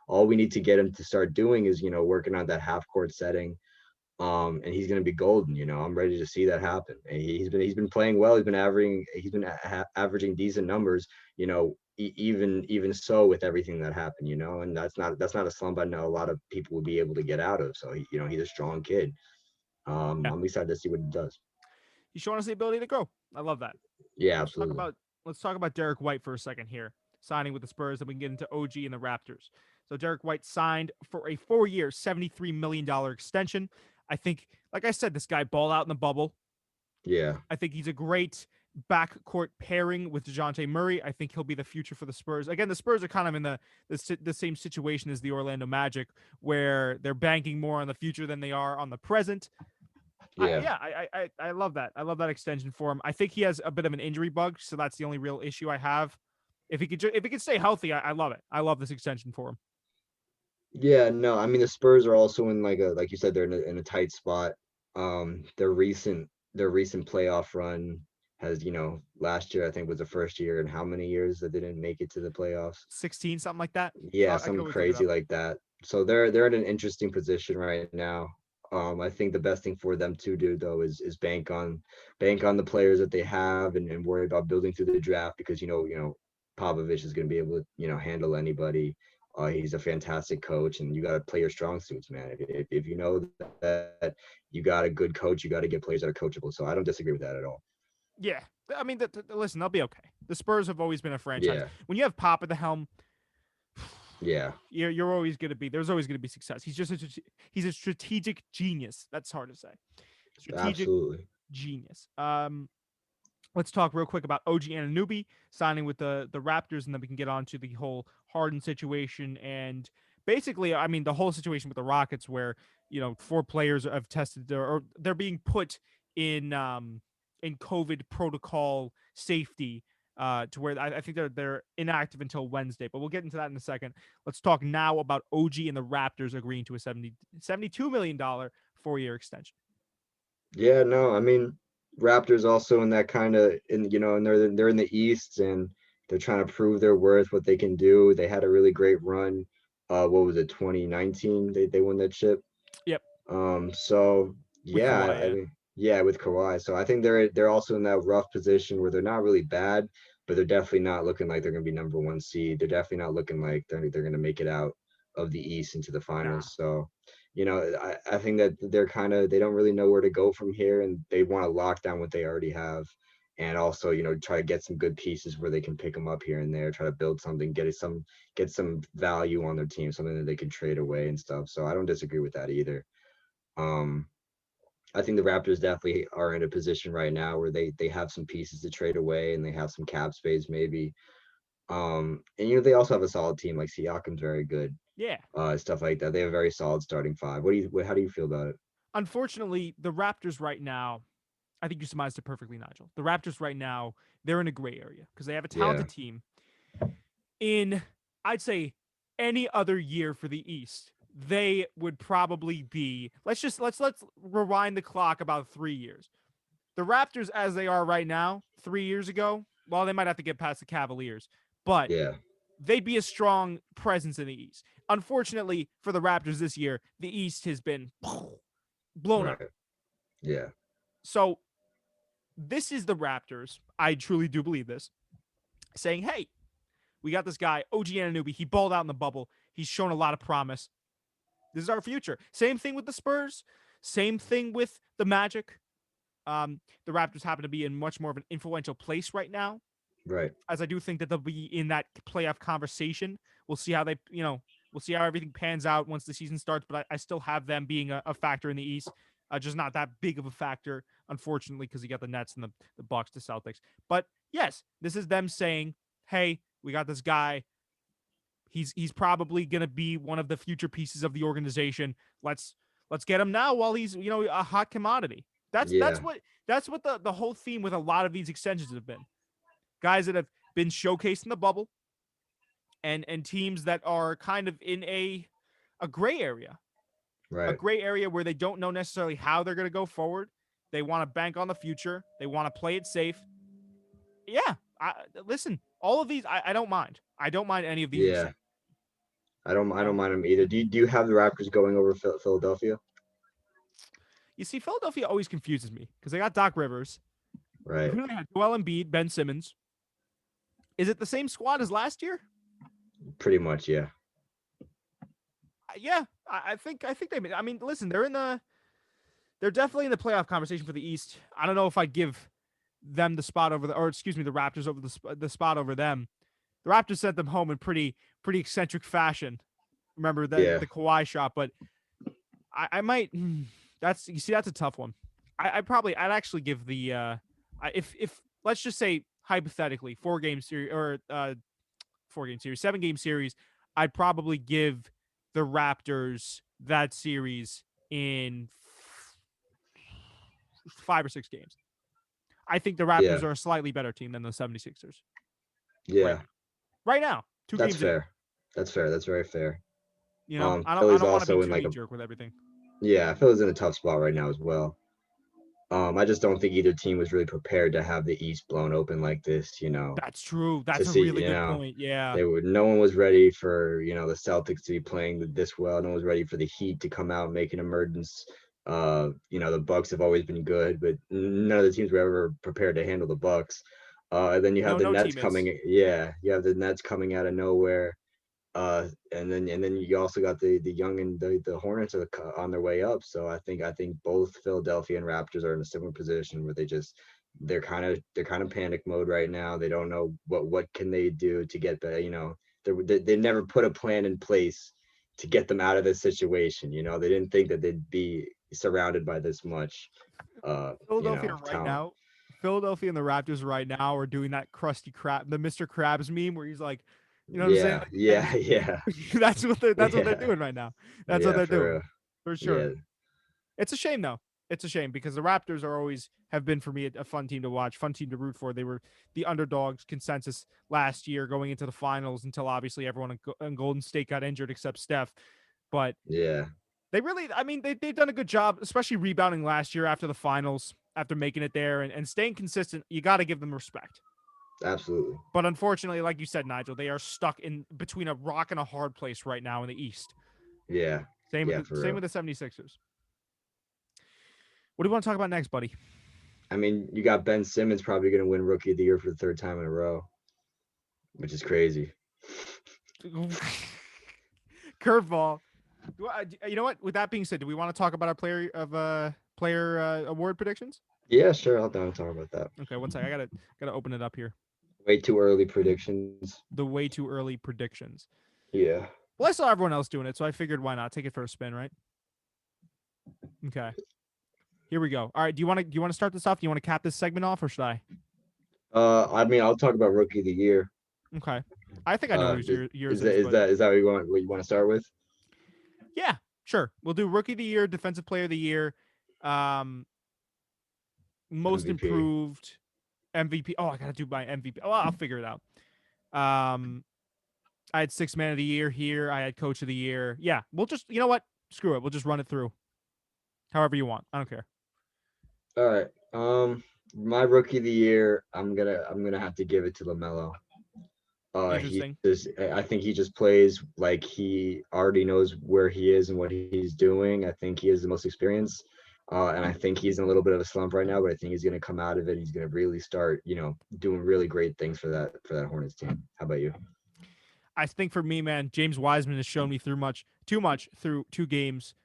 All we need to get him to start doing is working on that half court setting. And he's gonna be golden. I'm ready to see that happen. And he's been playing well. He's been averaging decent numbers. Even so with everything that happened. And that's not a slump I know a lot of people will be able to get out of. So he's a strong kid. yeah. I'm excited to see what he does. He's showing us the ability to grow. I love that. Yeah, Let's talk absolutely. about let's talk about Derrick White for a second here. Signing with the Spurs, then we can get into OG and the Raptors. So Derrick White signed for a 4 year, $73 million extension. I think, like I said, this guy balled out in the bubble. Yeah, I think he's a great backcourt pairing with DeJounte Murray. I think he'll be the future for the Spurs. Again, the Spurs are kind of in the same situation as the Orlando Magic, where they're banking more on the future than they are on the present. yeah. I love that. I love that extension for him. I think he has a bit of an injury bug, so that's the only real issue I have. If he could stay healthy, I love it. I love this extension for him. Yeah, no, I mean the Spurs are also in like you said, they're in a tight spot. Their recent playoff run has, last year I think was the first year in how many years that they didn't make it to the playoffs. 16, something like that. Yeah, I could something always look it crazy up. like that. So they're in an interesting position right now. I think the best thing for them to do though is bank on the players that they have and worry about building through the draft because Popovich is going to be able to handle anybody. He's a fantastic coach, and you got to play your strong suits, man. If you know that you got a good coach, you got to get players that are coachable. So I don't disagree with that at all. Yeah. I mean, listen, they'll be okay. The Spurs have always been a franchise. Yeah, When you have Pop at the helm, yeah, you're always going to be. There's always going to be success. He's a strategic genius. That's hard to say. Strategic absolutely. genius. Let's talk real quick about OG Anunoby signing with the Raptors, and then we can get on to the whole Harden situation and basically, I mean, the whole situation with the Rockets, where 4 players have tested or they're being put in COVID protocol safety. To where I think they're inactive until Wednesday, but we'll get into that in a second. Let's talk now about OG and the Raptors agreeing to a $72 million 4-year extension. Yeah, no, I mean, Raptors also in that kind of and they're in the East and they're trying to prove their worth, what they can do. They had a really great run. What was it, 2019? They won that chip. Yep, So with yeah, Kawhi. I Yeah, mean, yeah, with Kawhi. So I think they're also in that rough position where they're not really bad, but they're definitely not looking like they're gonna be number one seed. They're definitely not looking like they're gonna make it out of the East into the nah, finals. So, I think that they don't really know where to go from here, and they want to lock down what they already have, and also try to get some good pieces where they can pick them up here and there, try to build something, get some value on their team, something that they can trade away and stuff. So I don't disagree with that either. Um, I think the Raptors definitely are in a position right now where they have some pieces to trade away and they have some cap space maybe. And they also have a solid team, like Siakam's very good, yeah. stuff like that. They have a very solid starting five. How do you feel about it? Unfortunately, the Raptors right now, I think you surmised it perfectly, Nigel. The Raptors right now, they're in a gray area because they have a Yeah, talented team. In, I'd say, any other year for the East, they would probably be. Let's rewind the clock about 3 years. The Raptors, as they are right now, 3 years ago, well, they might have to get past the Cavaliers, but yeah, they'd be a strong presence in the East. Unfortunately for the Raptors this year, the East has been blown up. right, yeah, So this is the Raptors. I truly do believe this. Saying, hey, we got this guy, OG Anunoby. He balled out in the bubble. He's shown a lot of promise. This is our future. Same thing with the Spurs. Same thing with the Magic. The Raptors happen to be in much more of an influential place right now, right, as I do think that they'll be in that playoff conversation. We'll see how we'll see how everything pans out once the season starts. But I still have them being a factor in the East. Just not that big of a factor, unfortunately, because you got the Nets and the Bucks, the Celtics. But yes, this is them saying, "Hey, we got this guy. He's probably gonna be one of the future pieces of the organization. Let's get him now while he's a hot commodity." That's yeah, that's what that's what the whole theme with a lot of these extensions have been. Guys that have been showcased in the bubble, and teams that are kind of in a gray area, a right, gray area where they don't know necessarily how they're going to go forward. They want to bank on the future. They want to play it safe. Yeah, listen, all of these, I don't mind. I don't mind any of these yeah. exceptions. I don't mind them either. Do you have the Raptors going over Philadelphia? You see, Philadelphia always confuses me because they got Doc Rivers. Right, Who they had? Joel Embiid, Ben Simmons. Is it the same squad as last year? pretty much, yeah, Yeah, I think they. I mean, listen, they're definitely in the playoff conversation for the East. I don't know if I'd give them the spot over or excuse me, the Raptors over the spot over them. The Raptors sent them home in pretty eccentric fashion. Remember yeah, the Kawhi shot, but I might. That's that's a tough one. I'd actually give the if let's just say hypothetically 4 game series or 4 game series 7 game series, I'd probably give the Raptors that series in 5 or 6 games. I think the yeah, Raptors are a slightly better team than the 76ers right yeah. now. Right now, two That's games in. fair. That's fair. That's very fair. I Philly's don't want to be also in too like knee a jerk with everything. yeah, Philly's in a tough spot right now as well. I just don't think either team was really prepared to have the East blown open like this, That's true. to That's a see, really good point. Yeah. no one was ready for, the Celtics to be playing this well. No one was ready for the Heat to come out and make an emergence. The Bucks have always been good, but none of the teams were ever prepared to handle the Bucks. And then you have No, the no Nets team is. coming, yeah, you have the Nets coming out of nowhere. And then you also got the young and the Hornets are on their way up. So I think both Philadelphia and Raptors are in a similar position where they just they're kind of panic mode right now. They don't know what can they do to get the, they never put a plan in place to get them out of this situation. They didn't think that they'd be surrounded by this much Philadelphia right talent. now, Philadelphia and the Raptors right now are doing that Krusty Krab, the Mr. Krabs meme where he's like, you know what I'm saying? Yeah, Like, yeah, that's what they're yeah, doing right now. That's what yeah, they're for doing real. for sure. Yeah, It's a shame though. It's a shame because the Raptors are always have been for me a fun team to watch, fun team to root for. They were the underdogs consensus last year going into the finals until obviously everyone in Golden State got injured except Steph. But yeah, they really, I mean, they've done a good job, especially rebounding last year after the finals, after making it there and staying consistent. You got to give them respect. absolutely. But unfortunately, like you said, Nigel, they are stuck in between a rock and a hard place right now in the East. Yeah, Same with yeah, the, for same real. with the 76ers. What do you want to talk about next, buddy? I mean, you got Ben Simmons probably going to win Rookie of the Year for the third time in a row, which is crazy. Curveball. You know what? With that being said, do we want to talk about our player award predictions? Yeah, sure. I'll down talk about that. Okay, one second. I gotta open it up here. Way too early predictions. The way too early predictions. Yeah. Well, I saw everyone else doing it, so I figured why not take it for a spin, right? Okay. Here we go. All right. Do you want to start this off? Do you want to cap this segment off, or should I? I mean, I'll talk about Rookie of the Year. Okay. I think I know who's yours is but... that what you want to start with? Yeah, sure. We'll do Rookie of the Year, Defensive Player of the Year, Most MVP. Improved, MVP. Oh, I gotta do my MVP. Oh, I'll figure it out. I had Sixth Man of the Year here. I had Coach of the Year. Yeah, we'll just, you know what? Screw it. We'll just run it through. However you want. I don't care. All right. My Rookie of the Year, I'm gonna have to give it to LaMelo. Interesting. I think he just plays like he already knows where he is and what he's doing. I think he has the most experience. And I think he's in a little bit of a slump right now, but I think he's going to come out of it. He's going to really start, doing really great things for that Hornets team. How about you? I think for me, man, James Wiseman has shown me too much through 2 games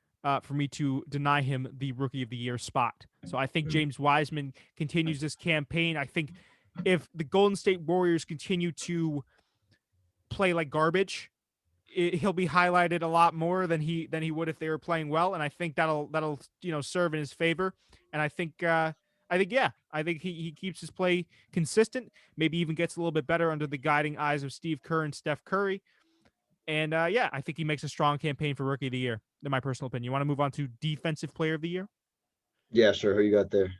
for me to deny him the Rookie of the Year spot. So I think James Wiseman continues this campaign. I think if the Golden State Warriors continue to play like garbage, he'll be highlighted a lot more than he would if they were playing well, and I think that'll serve in his favor. And I think he keeps his play consistent, maybe even gets a little bit better under the guiding eyes of Steve Kerr and Steph Curry. And I think he makes a strong campaign for Rookie of the Year, in my personal opinion. You want to move on to Defensive Player of the Year? Yeah, sure. Who you got there?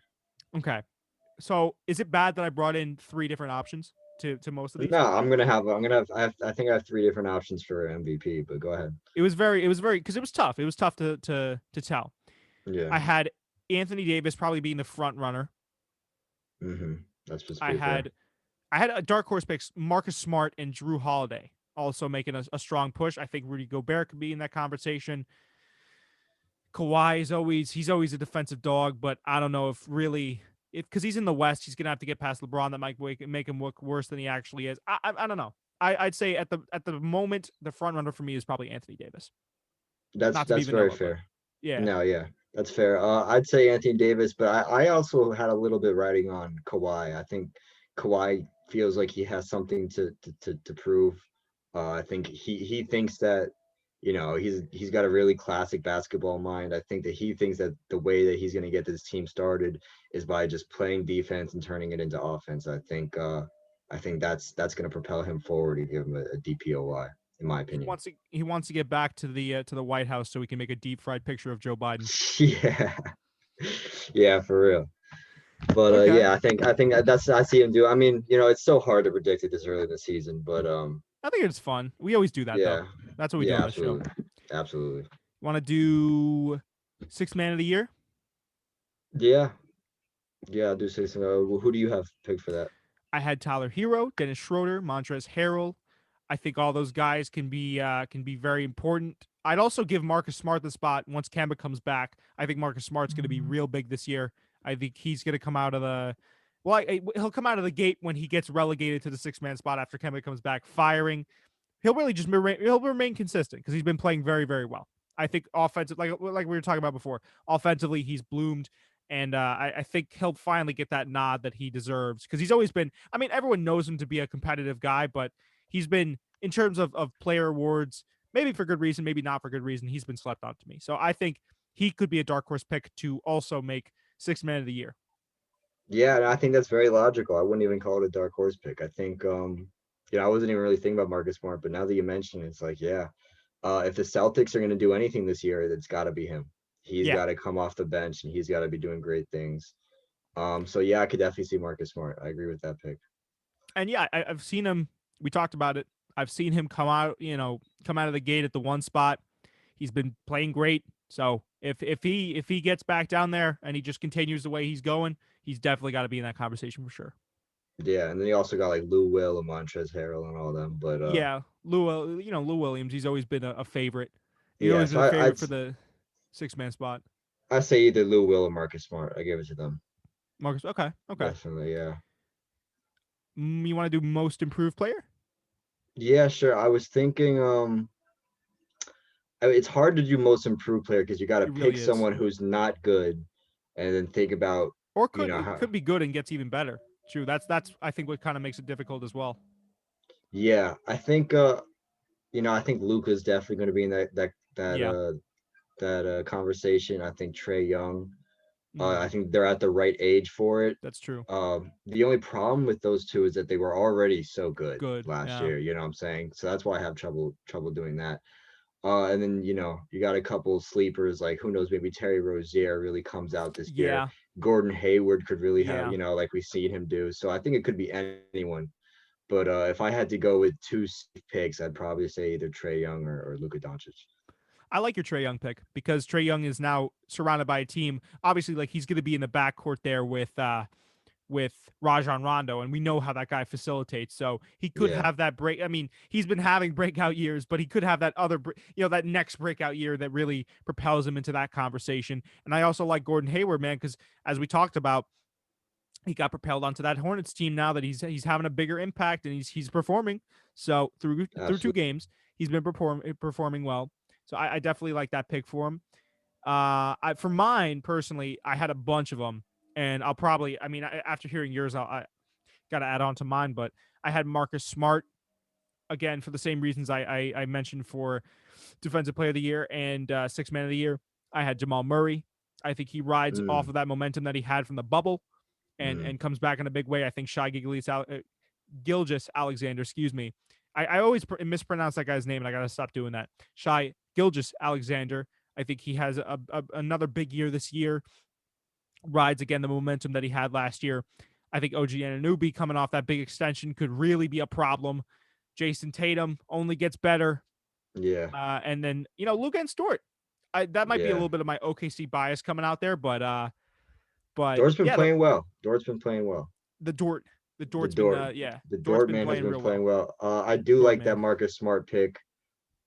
Okay. So is it bad that I brought in 3 different options to most of these? No, I think I have 3 different options for MVP, but go ahead. It was very because it was tough. It was tough to tell. Yeah. I had Anthony Davis probably being the front runner. That's just I had a dark horse picks, Marcus Smart and Drew Holiday also making a strong push. I think Rudy Gobert could be in that conversation. Kawhi is always a defensive dog, but I don't know if because he's in the West, he's gonna have to get past LeBron. That might make him look worse than he actually is. I don't know. I'd say at the moment, the front runner for me is probably Anthony Davis. That's very fair. Yeah. No, yeah, that's fair. I'd say Anthony Davis, but I also had a little bit riding on Kawhi. I think Kawhi feels like he has something to prove. I think he thinks that, he's got a really classic basketball mind. I think that he thinks that the way that he's going to get this team started is by just playing defense and turning it into offense. I think that's going to propel him forward and give him a DPOY, in my opinion. He wants to get back to the White House so we can make a deep fried picture of Joe Biden. Yeah, for real. But okay. I think I see him do. I mean, it's so hard to predict it this early in the season, but I think it's fun. We always do that, though. That's what we do on the show. Absolutely. Want to do Sixth Man of the Year? Yeah, I'll do 6. Who do you have picked for that? I had Tyler Hero, Dennis Schroeder, Montrezl Harrell. I think all those guys can be very important. I'd also give Marcus Smart the spot once Kemba comes back. I think Marcus Smart's going to be real big this year. I think he's going to come out of he'll come out of the gate when he gets relegated to the 6-man spot after Kemba comes back, firing. He'll really just remain consistent because he's been playing very, very well. I think offensive, like we were talking about before, offensively he's bloomed. And I think he'll finally get that nod that he deserves because he's always been. I mean, everyone knows him to be a competitive guy, but he's been in terms of player awards, maybe for good reason, maybe not for good reason. He's been slept on to me. So I think he could be a dark horse pick to also make Sixth Man of the Year. Yeah, and I think that's very logical. I wouldn't even call it a dark horse pick. I think I wasn't even really thinking about Marcus Smart, but now that you mention it, it's like, yeah. If the Celtics are going to do anything this year, it's got to be him. He's Yeah. got to come off the bench and he's got to be doing great things. So yeah, I could definitely see Marcus Smart. I agree with that pick. And yeah, I've seen him. We talked about it. I've seen him come out of the gate at the one spot. He's been playing great. So if he gets back down there and he just continues the way he's going, he's definitely got to be in that conversation for sure. Yeah, and then you also got like Lou Will and Montrezl Harrell and all them. But Yeah, Lou Williams. He's always been a favorite. He's yeah, always been so a I, favorite I'd for the 6-man spot. I say either Lou Will or Marcus Smart. I give it to them. Marcus. Okay. Definitely, yeah. You want to do most improved player? Yeah, sure. I was thinking it's hard to do most improved player because you got to It pick really is. someone who's not good and then think about Or how. could be good and gets even better. True. That's I think what kind of makes it difficult as well. Yeah, I think I think Luka's definitely going to be in Yeah. that conversation. I think Trey Young. I Mm, think they're at the right age for it. that's true. The only problem with those two is that they were already so good Good. last Yeah. year. You know what I'm saying? So that's why I have trouble doing that. And then you got a couple sleepers like who knows, maybe Terry Rozier really comes out this year. Yeah. Gordon Hayward could really have, Yeah. like we've seen him do. So I think it could be anyone. But if I had to go with two safe picks, I'd probably say either Trey Young or Luka Doncic. I like your Trey Young pick because Trey Young is now surrounded by a team. Obviously, like he's going to be in the backcourt there with Rajon Rondo, and we know how that guy facilitates. So he could Yeah, have that break. I mean, he's been having breakout years, but he could have that other, that next breakout year that really propels him into that conversation. And I also like Gordon Hayward, man, because as we talked about, he got propelled onto that Hornets team now that he's having a bigger impact and he's performing. So through two absolutely. games, he's been performing well. So I definitely like that pick for him. For mine personally, I had a bunch of them, and I'll probably, I mean, after hearing yours, I got to add on to mine. But I had Marcus Smart again for the same reasons I mentioned for Defensive Player of the Year and Sixth Man of the Year. I had Jamal Murray. I think he rides off Mm, of that momentum that he had from the bubble, mm. and comes back in a big way. I think Gilgis Alexander, excuse me. I always mispronounce that guy's name, and I got to stop doing that. Shai Gilgis Alexander. I think he has another big year this year. Rides again the momentum that he had last year. I think OG Anunoby coming off that big extension could really be a problem. Jason Tatum only gets better. Yeah, And then, Luka and Stewart. That might be a yeah. little bit of my OKC bias coming out there, but Dort's been yeah, playing well. Dort's been playing well. the Dort, the The Dort's been Dort, the Dort's Dort been man has playing been real well. playing well. I do Dort like that man. Marcus Smart pick.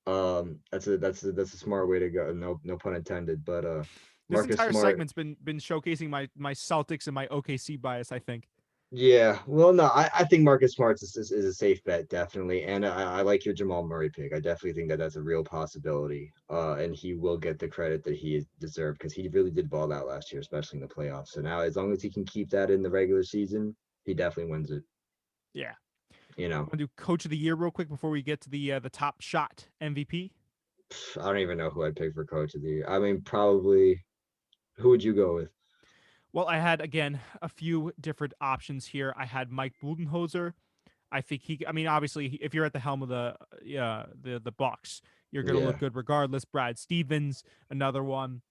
That's a smart way to go. No pun intended. But This Marcus entire Smart. segment's been showcasing my Celtics and my OKC bias, I think. Yeah, well, no, I think Marcus Smart is a safe bet, definitely, and I like your Jamal Murray pick. I definitely think that that's a real possibility, and he will get the credit that he deserved because he really did ball out last year, especially in the playoffs. So now, as long as he can keep that in the regular season, he definitely wins it. Yeah. You know, Want to do Coach of the Year real quick before we get to the top shot MVP? I don't even know who I'd pick for coach of the year. I mean, probably who would you go with? Well, I had again a few different options here. I had Mike Budenholzer. I think I mean, obviously, if you're at the helm of the Bucks, you're going to look Yeah, good regardless. Brad Stevens, another one.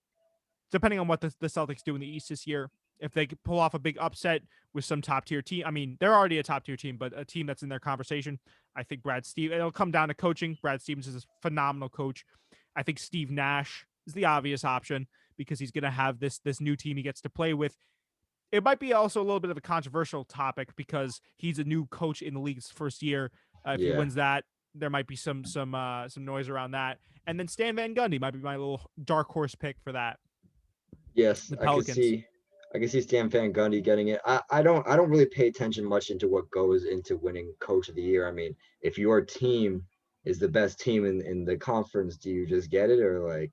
Depending on what the Celtics do in the East this year, if they could pull off a big upset with some top tier team, I mean, they're already a top tier team, but a team that's in their conversation, I think it'll come down to coaching. Brad Stevens is a phenomenal coach. I think Steve Nash is the obvious option because he's going to have this new team he gets to play with. It might be also a little bit of a controversial topic because he's a new coach in the league's first year. If he yeah, wins that, there might be some noise around that. And then Stan Van Gundy might be my little dark horse pick for that. yes, The I could Pelicans. see. I can see Stan Van Gundy getting it. I don't really pay attention much into what goes into winning Coach of the Year. I mean, if your team is the best team in the conference, do you just get it or like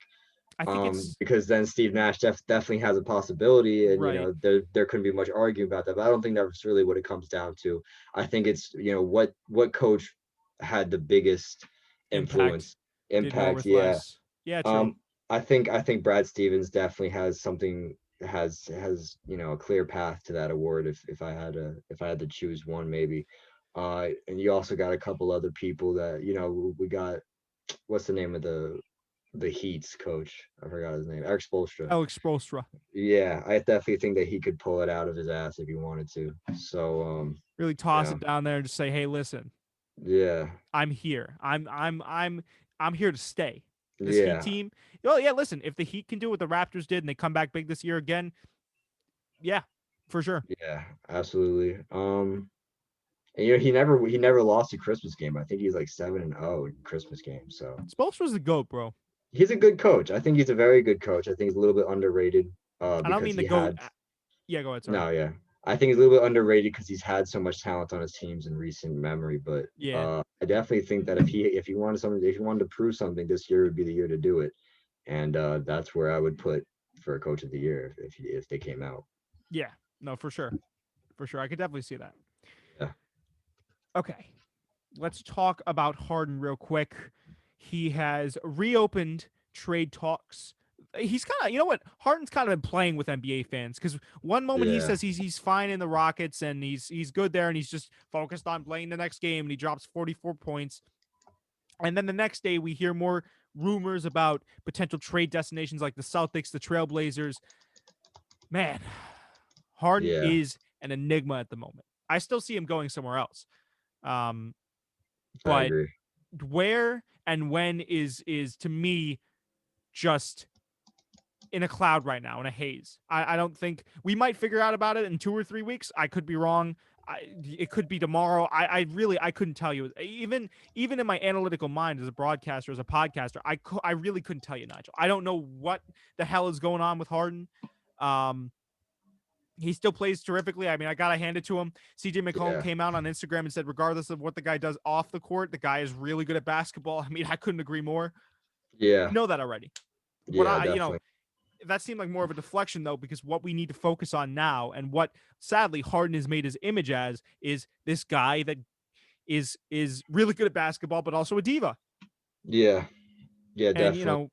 I think it's Because then Steve Nash definitely has a possibility, and right. there couldn't be much arguing about that. But I don't think that's really what it comes down to. I think it's what coach had the biggest Impact. influence, Did more impact. with Yeah. less. Yeah, true. Um, I think Brad Stevens definitely has something has a clear path to that award if I had to choose one maybe. And you also got a couple other people that we got. What's the name of the Heat's coach? I forgot his name. Eric Spoelstra. Alex Spoelstra. Yeah, I definitely think that he could pull it out of his ass if he wanted to. So, Really toss yeah, it down there and just say, "Hey, listen, yeah, I'm here. I'm here to stay." This Heat yeah, team. Oh yeah, listen. If the Heat can do what the Raptors did and they come back big this year again, yeah, for sure. yeah, absolutely. And he never lost a Christmas game. I think he's like 7-0 in Christmas games. So Spoelstra's the goat, bro. he's a good coach. I think he's a very good coach. I think he's a little bit underrated. I don't Because mean the he goat. had Yeah, go ahead. Sorry. no, yeah. I think he's a little bit underrated because he's had so much talent on his teams in recent memory. But Yeah, I definitely think that if he wanted something, if he wanted to prove something, this year would be the year to do it. And that's where I would put for a coach of the year if they came out. yeah. No, for sure, for sure. I could definitely see that. Yeah, Okay, let's talk about Harden real quick. He has reopened trade talks. He's kind of, you know what? Harden's kind of been playing with NBA fans because one moment he yeah, says he's fine in the Rockets and he's good there and he's just focused on playing the next game and he drops 44 points. And then the next day we hear more rumors about potential trade destinations like the Celtics, the Trailblazers. Man, Harden yeah. is an enigma at the moment. I still see him going somewhere else. Um, I but agree. where and when is to me just in a cloud right now, in a haze. I don't think we might figure out about it in 2 or 3 weeks. I could be wrong. It could be tomorrow. I couldn't tell you. Even in my analytical mind as a broadcaster, as a podcaster, I really couldn't tell you, Nigel. I don't know what the hell is going on with Harden. Um, he still plays terrifically. I mean, I gotta hand it to him. CJ McCollum Yeah, came out on Instagram and said, regardless of what the guy does off the court, the guy is really good at basketball. I mean, I couldn't agree more. We yeah, know that already. What yeah, definitely. that seemed like more of a deflection though, because what we need to focus on now and what sadly Harden has made his image as is this guy that is really good at basketball, but also a diva. Yeah, yeah, And definitely.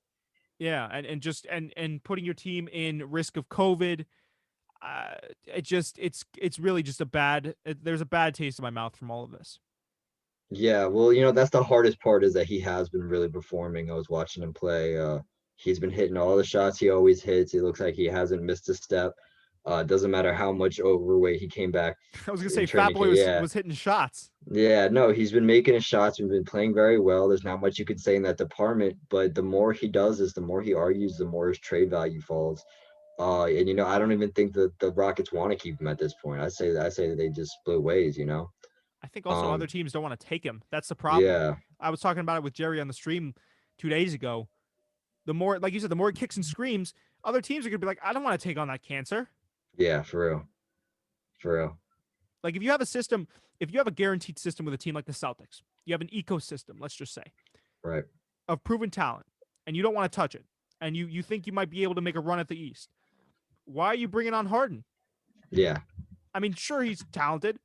yeah, and just and putting your team in risk of COVID. It's really just there's a bad taste in my mouth from all of this. Yeah, well, that's the hardest part is that he has been really performing. I was watching him play. He's been hitting all the shots he always hits. It looks like he hasn't missed a step. It doesn't matter how much overweight he came back I was gonna in say Fat training Boy camp. was Yeah, was hitting shots. yeah, no, he's been making his shots. We've been playing very well. There's not much you could say in that department, but the more he does this, the more he argues, the more his trade value falls. And I don't even think that the Rockets want to keep him at this point. I say that they just split ways. I think also other Um, teams don't want to take him. That's the problem. yeah, I was talking about it with Jerry on the stream 2 days ago. The more, like you said, the more he kicks and screams, other teams are gonna be like, I don't want to take on that cancer. yeah, for real, for real. Like if you have a system, if you have a guaranteed system with a team like the Celtics, you have an ecosystem, let's just say, Right. of proven talent, and you don't want to touch it, and you think you might be able to make a run at the East. Why are you bringing on Harden? Yeah, I mean, sure he's talented,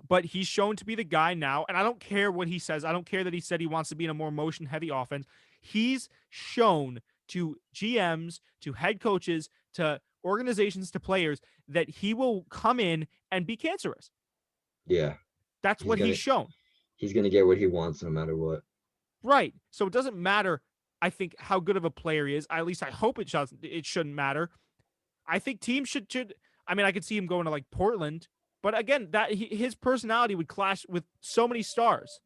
but he's shown to be the guy now. And I don't care what he says. I don't care that he said he wants to be in a more motion heavy offense. He's shown to GMs, to head coaches, to organizations, to players that he will come in and be cancerous. yeah. That's He's what gonna he's shown. he's gonna get what he wants no matter what. Right. So it doesn't matter, I think, how good of a player he is. At least I hope it shouldn't matter. I think teams should I mean, I could see him going to like Portland, but again, his personality would clash with so many stars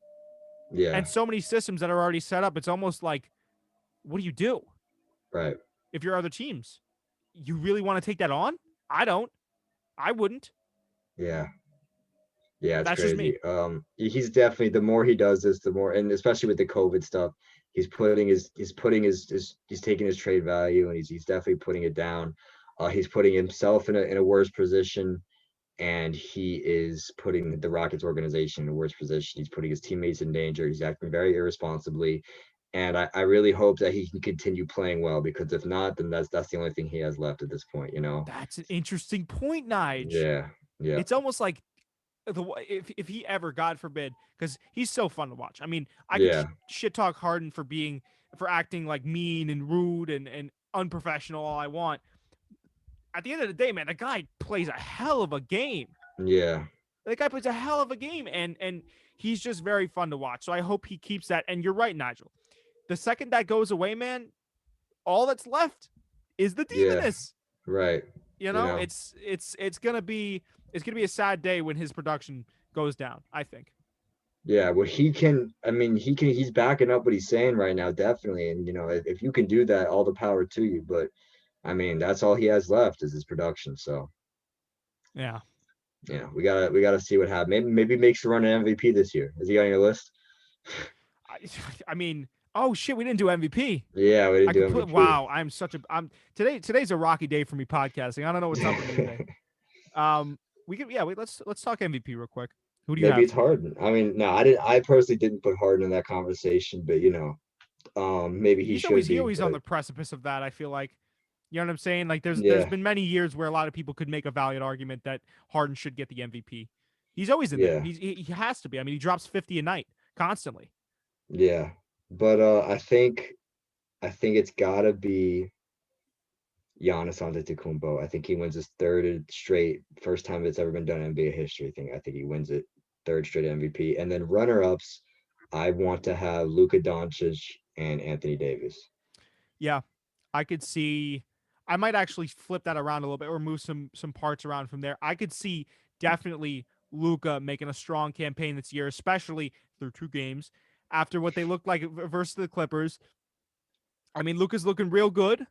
Yeah, and so many systems that are already set up. It's almost like, what do you do right. if you're other teams? You really want to take that on? I don't. I wouldn't. Yeah. Yeah, it's That's just me. crazy. He's definitely the more he does this, the more, and especially with the COVID stuff, he's taking his trade value and he's definitely putting it down. He's putting himself in a worse position, and he is putting the Rockets organization in a worse position. He's putting his teammates in danger. He's acting very irresponsibly, And I really hope that he can continue playing well, because if not, then that's the only thing he has left at this point, you know? That's an interesting point, Nige. Yeah. Yeah. It's almost like if he ever, God forbid, because he's so fun to watch. I mean, I could Yeah. shit talk Harden for acting like mean and rude and unprofessional all I want. At the end of the day, man, the guy plays a hell of a game. Yeah. The guy plays a hell of a game, and he's just very fun to watch. So I hope he keeps that. And you're right, Nigel. The second that goes away, man, all that's left is the Yeah. demonness. Right. You know, it's gonna be a sad day when his production goes down, I think. Yeah, well, he's backing up what he's saying right now, definitely. And, if you can do that, all the power to you. But, I mean, that's all he has left is his production. So, Yeah. we gotta see what happens. Maybe makes a run at MVP this year. Is he on your list? I mean, oh shit, we didn't do MVP. Yeah, we didn't do MVP. Wow, today's a rocky day for me podcasting. I don't know what's up with me today. Let's talk MVP real quick. Who do you Maybe have? it's Harden. I mean, no, I personally didn't put Harden in that conversation, but maybe he should be. He's always on but the precipice of that. I feel like, you know what I'm saying? Like there's yeah, been many years where a lot of people could make a valid argument that Harden should get the MVP. He's always in there. yeah, He has to be. I mean, he drops 50 a night constantly. yeah. But I think it's gotta be Giannis Antetokounmpo. I think he wins his third straight, first time it's ever been done in NBA history thing. I think he wins it, third straight MVP. And then runner-ups, I want to have Luka Doncic and Anthony Davis. Yeah, I could see. I might actually flip that around a little bit or move some parts around from there. I could see definitely Luka making a strong campaign this year, especially through 2 games after what they looked like versus the Clippers. I mean, Luka's looking real good.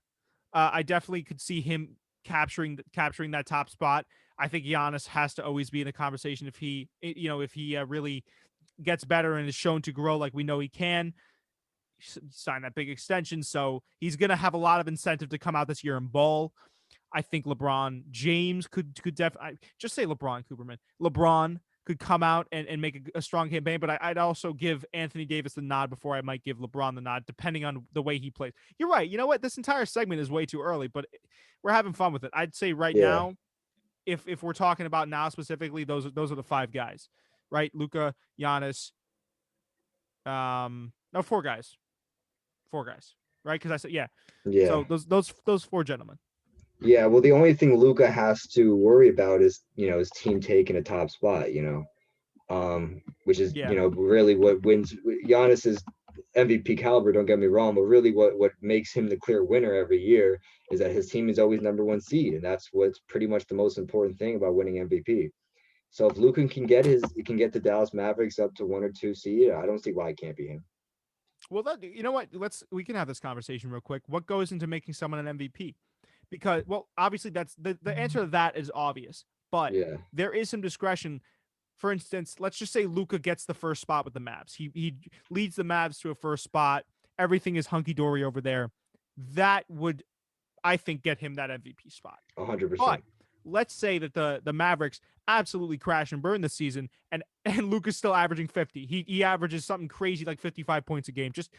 I definitely could see him capturing that top spot. I think Giannis has to always be in the conversation if he really gets better and is shown to grow like we know he can. Sign that big extension, so he's gonna have a lot of incentive to come out this year and ball. I think LeBron James could definitely just say LeBron Cooperman. LeBron could come out and make a strong campaign, but I'd also give Anthony Davis the nod before I might give LeBron the nod, depending on the way he plays. You're right. You know what? This entire segment is way too early, but we're having fun with it. I'd say right Yeah. now, if we're talking about now specifically, those are the 5 guys, right? Luka, Giannis, no, 4 guys, right? Because I said yeah. Yeah. So those 4 gentlemen. Yeah, well, the only thing Luka has to worry about is, his team taking a top spot, which is, Yeah. really what wins Giannis's MVP caliber, don't get me wrong, but really what makes him the clear winner every year is that his team is always number 1 seed, and that's what's pretty much the most important thing about winning MVP. So if Luka can get the Dallas Mavericks up to 1 or 2 seed, I don't see why it can't be him. Well, you know what? We can have this conversation real quick. What goes into making someone an MVP? Because, well, obviously that's the answer to that is obvious, but Yeah. there is some discretion. For instance, let's just say Luka gets the first spot with the Mavs. He leads the Mavs to a first spot. Everything is hunky dory over there. That would, I think, get him that MVP spot. 100%. But let's say that the Mavericks absolutely crash and burn this season, and Luka's still averaging 50. He averages something crazy like 55 points a game. Just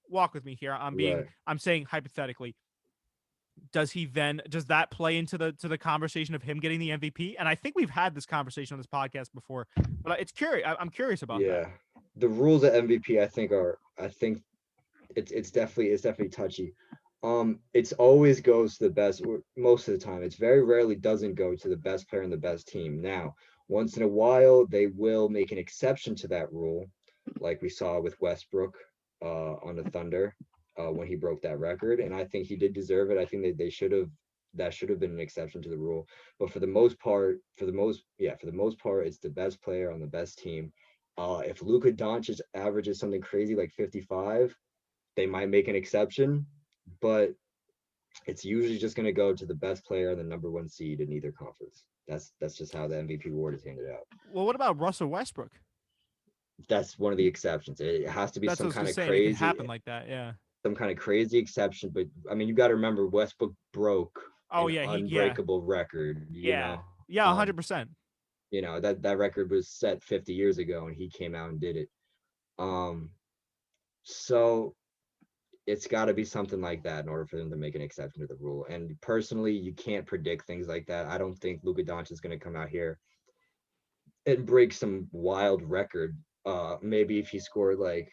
walk with me here. I'm saying hypothetically. Does that play into the conversation of him getting the MVP? And I think we've had this conversation on this podcast before, but it's curious. I'm curious about that. Yeah, the rules of MVP, I think it's definitely touchy. It's always goes to the best most of the time. It's very rarely doesn't go to the best player and the best team. Now, once in a while, they will make an exception to that rule, like we saw with Westbrook on the Thunder. When he broke that record, and I think he did deserve it. I think that that should have been an exception to the rule. But for the most part, it's the best player on the best team. If Luka Doncic averages something crazy like 55, they might make an exception, but it's usually just going to go to the best player and the number 1 seed in either conference. That's just how the MVP award is handed out. Well, what about Russell Westbrook? That's one of the exceptions. It has to be some kind of crazy. It can happen like that, yeah. Some kind of crazy exception, but I mean, you got to remember Westbrook broke unbreakable record. Yeah, 100%. That record was set 50 years ago, and he came out and did it. So it's got to be something like that in order for them to make an exception to the rule. And personally, you can't predict things like that. I don't think Luka Doncic is going to come out here and break some wild record. Maybe if he scored like,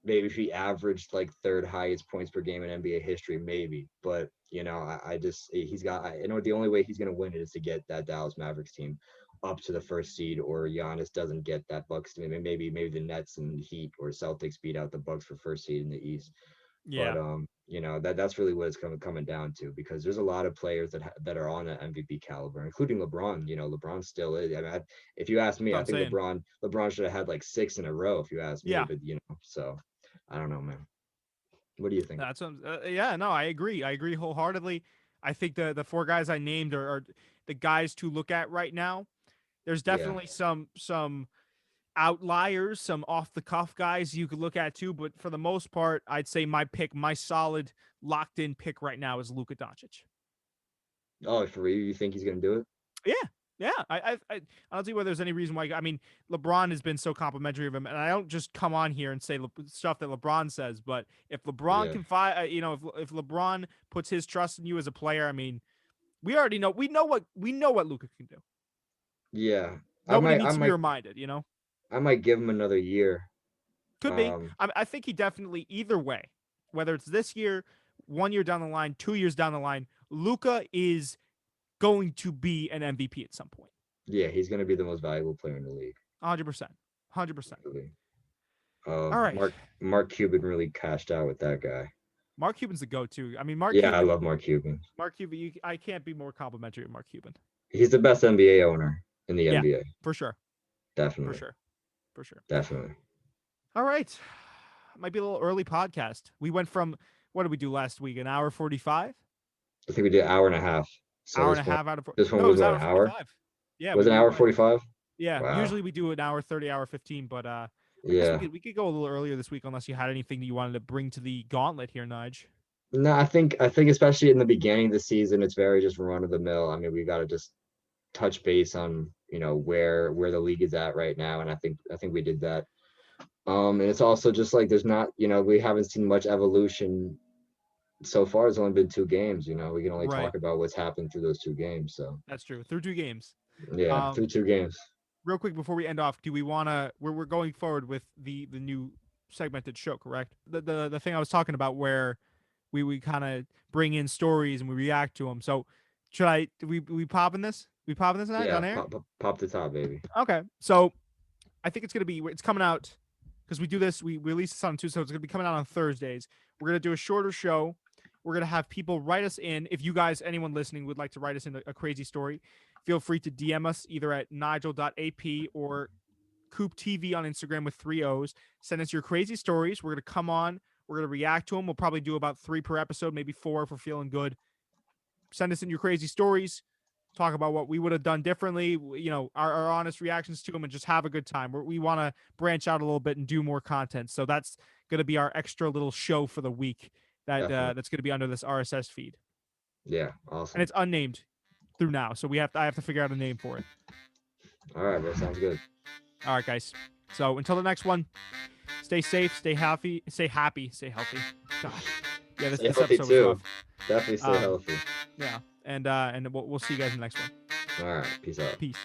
maybe if he averaged like third highest points per game in NBA history, maybe. But I just I know the only way he's going to win it is to get that Dallas Mavericks team up to the first seed, or Giannis doesn't get that Bucks team. Maybe the Nets and Heat or Celtics beat out the Bucks for first seed in the East. Yeah. But that's really what it's coming down to, because there's a lot of players that are on the MVP caliber, including LeBron. LeBron still is. I mean, if you ask me, I think LeBron should have had like 6 in a row, if you ask me. Yeah. But so I don't know, man. What do you think? That's yeah, no, I agree. I agree wholeheartedly. I think the 4 guys I named are the guys to look at right now. There's definitely some outliers, some off the cuff guys you could look at too, but for the most part, I'd say my solid locked in pick right now is Luka Doncic. Oh, for you, you think he's gonna do it? Yeah. I don't see whether there's any reason why. I mean, LeBron has been so complimentary of him, and I don't just come on here and say stuff that LeBron says, but if LeBron can if LeBron puts his trust in you as a player, I mean, we already know we know what Luka can do. Yeah, Nobody needs to be reminded. I might give him another year. Could be. I think he definitely, either way, whether it's this year, 1 year down the line, 2 years down the line, Luka is going to be an MVP at some point. Yeah, he's going to be the most valuable player in the league. 100%. 100%. All right. Mark Cuban really cashed out with that guy. Mark Cuban's the go-to. I mean, I love Mark Cuban. Mark Cuban, I can't be more complimentary of Mark Cuban. He's the best NBA owner in the NBA. For sure. Definitely. For sure. Definitely. All right. Might be a little early podcast. We went from, what did we do last week? An hour 45? I think we did an hour and a half. So hour and a half out of this one was an hour? Yeah. Was it an hour 45? Yeah. Wow. Usually we do an hour 30, hour 15, but we could go a little earlier this week unless you had anything that you wanted to bring to the gauntlet here, Nige. No, I think especially in the beginning of the season, it's very just run of the mill. I mean, we got to just touch base on where the league is at right now, and I think we did that. And it's also just like there's not we haven't seen much evolution so far. It's only been 2 games. We can only talk about what's happened through those 2 games. So that's true. Through 2 games. Yeah, through 2 games. Real quick before we end off, do we want to? We're going forward with the new segmented show, correct? The thing I was talking about where we kind of bring in stories and we react to them. So should we pop in this? We popping this night on air? Pop the top, baby. Okay, so I think it's coming out because we do this. We release this on Tuesday, so it's gonna be coming out on Thursdays. We're gonna do a shorter show. We're gonna have people write us in. If you guys, anyone listening, would like to write us in a crazy story, feel free to DM us either at nigel.ap or CoopTV on Instagram with 3 O's. Send us your crazy stories. We're gonna come on. We're gonna react to them. We'll probably do about 3 per episode, maybe 4 if we're feeling good. Send us in your crazy stories. Talk about what we would have done differently, our honest reactions to them, and just have a good time. We want to branch out a little bit and do more content. So that's going to be our extra little show for the week that's going to be under this RSS feed. Yeah, awesome. And it's unnamed through now, so I have to figure out a name for it. All right, that sounds good. All right, guys. So until the next one, stay safe, stay happy, stay healthy. God. Yeah, this episode was rough. Definitely stay healthy. Yeah. And we'll see you guys in the next one. All right. Peace out. Peace.